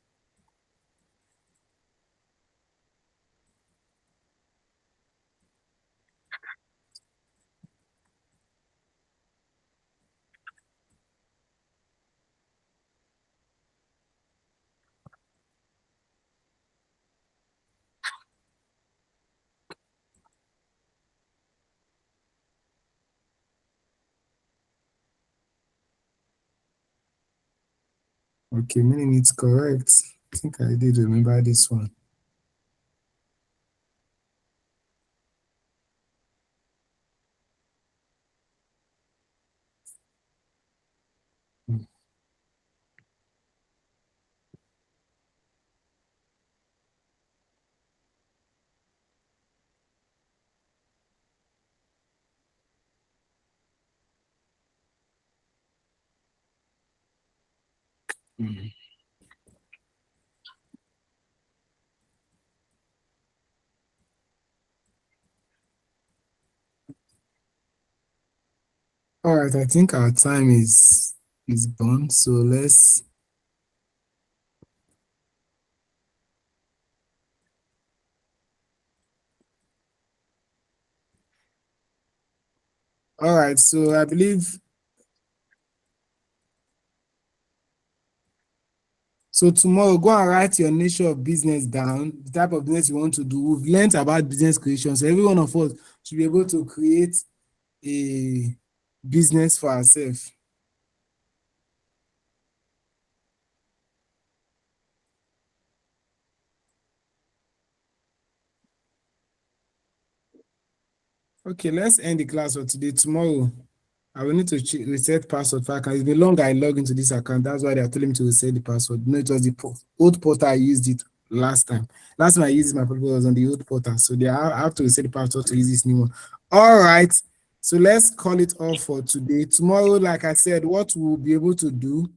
Okay, meaning it's correct. I think I did remember this one. Mm. All right, I think our time is gone. So let's. All right, so I believe. So tomorrow, go and write your nature of business down, the type of business you want to do. We've learned about business creation, so every one of us should be able to create a business for ourselves. Okay, let's end the class for today. Tomorrow, I will need to reset password for account. It's been long I log into this account. That's why they are telling me to reset the password. No, it was the old portal I used it last time. Last time I used my portal was on the old portal. So I have to reset the password to use this new one. All right. So let's call it off for today. Tomorrow, like I said, what we'll be able to do,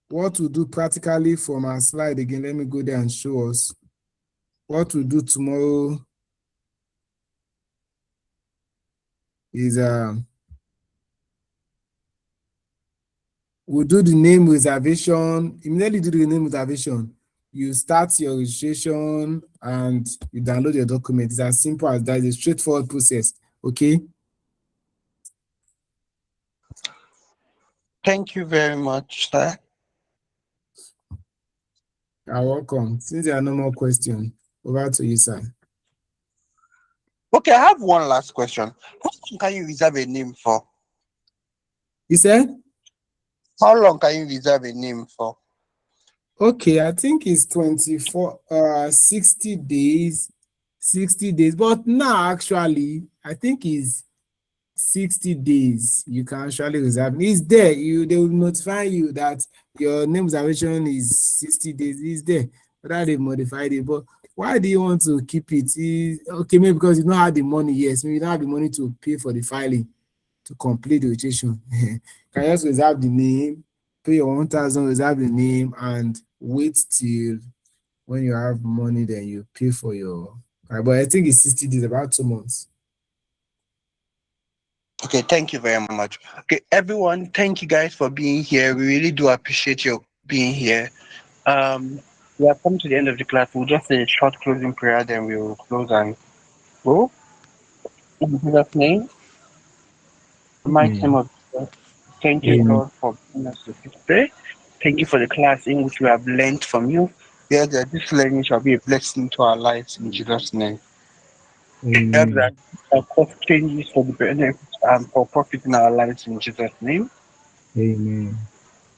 what we'll do practically from our slide again. Let me go there and show us. What we'll do tomorrow is we'll do the name reservation. Immediately do the name reservation. You start your registration and you download your document. It's as simple as that. It's a straightforward process. Okay. Thank you very much, sir. You're welcome. Since there are no more questions, over to you, sir. Okay, I have one last question. How long can you reserve a name for? You said? How long can you reserve a name for? Okay, I think it's 24, 60 days, 60 days. But now, actually, I think it's 60 days. You can actually reserve. It's there. They will notify you that your name reservation is 60 days. It's there. Whether they modified it. But why do you want to keep it? Okay, maybe because you don't have the money. Yes, maybe you don't have the money to pay for the filing to complete the registration. You can just reserve the name, pay your 1,000, reserve the name, and wait till when you have money, then you pay for your. But I think it's 60 days, about 2 months. Okay, thank you very much. Okay, everyone, thank you guys for being here. We really do appreciate your being here. We have come to the end of the class. We'll just say a short closing prayer, then we'll close and go. In Jesus' name, the mighty name Amen. of Jesus. Thank you, Amen. Lord, for bringing us to this day. Thank you for the class in which we have learned from you. Yes, that this learning shall be a blessing to our lives in Jesus' name. Yes, Amen. that our cause changes for the benefit and for profit in our lives in Jesus' name. Amen.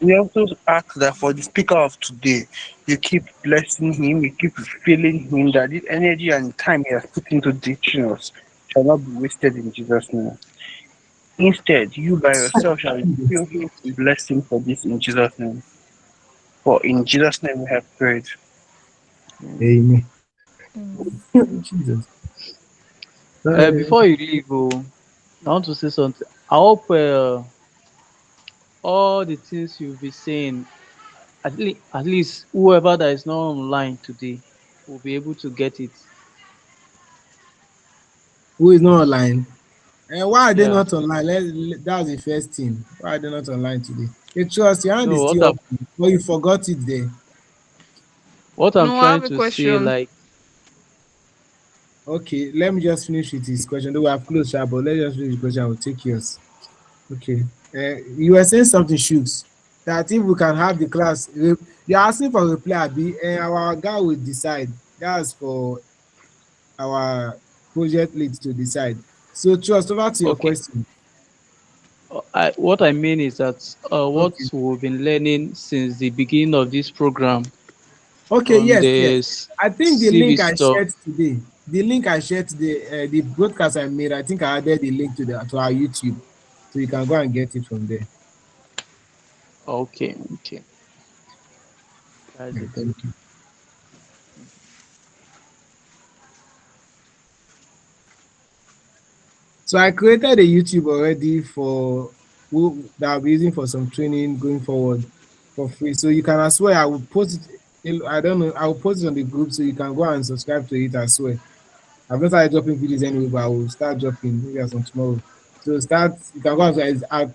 We also ask that for the speaker of today, you keep blessing him, you keep filling him, that this energy and time he has put into teaching us shall not be wasted in Jesus' name. Instead, you by yourself shall fill him and bless him for this in Jesus' name. For in Jesus' name we have prayed. Amen. Mm. Jesus. Before you leave, I want to say something. I hope all the things you'll be saying, at least whoever that is not online today will be able to get it. Who is not online? And why are they Yeah. not online? That's the first thing. Why are they not online today? Hey, trust your hand is No, still up, but you forgot it there. what I'm No, I trying have a to say, question. like, Okay, let me just finish with his question. Though we have closed, sha, but let's just finish the question. I will take yours. Okay. You were saying something, Shooks, that if we can have the class, you're asking for reply, Abi, and our guy will decide. That's for our project lead to decide. So, trust over to your okay, question. what I mean is that what Okay. we've been learning since the beginning of this program Okay, from yes, yes. this I think the CV link I stuff. shared today, the broadcast I made, I think I added the link to our YouTube, so you can go and get it from there. Okay, okay, that's Yeah, it. thank you. So I created a YouTube already for who that I'll be using for some training going forward for free. So you can as well. I will post it. I don't know. I will post it on the group so you can go and subscribe to it as well. I've not started dropping videos anyway, but I will start dropping maybe as on tomorrow. So start. You can go and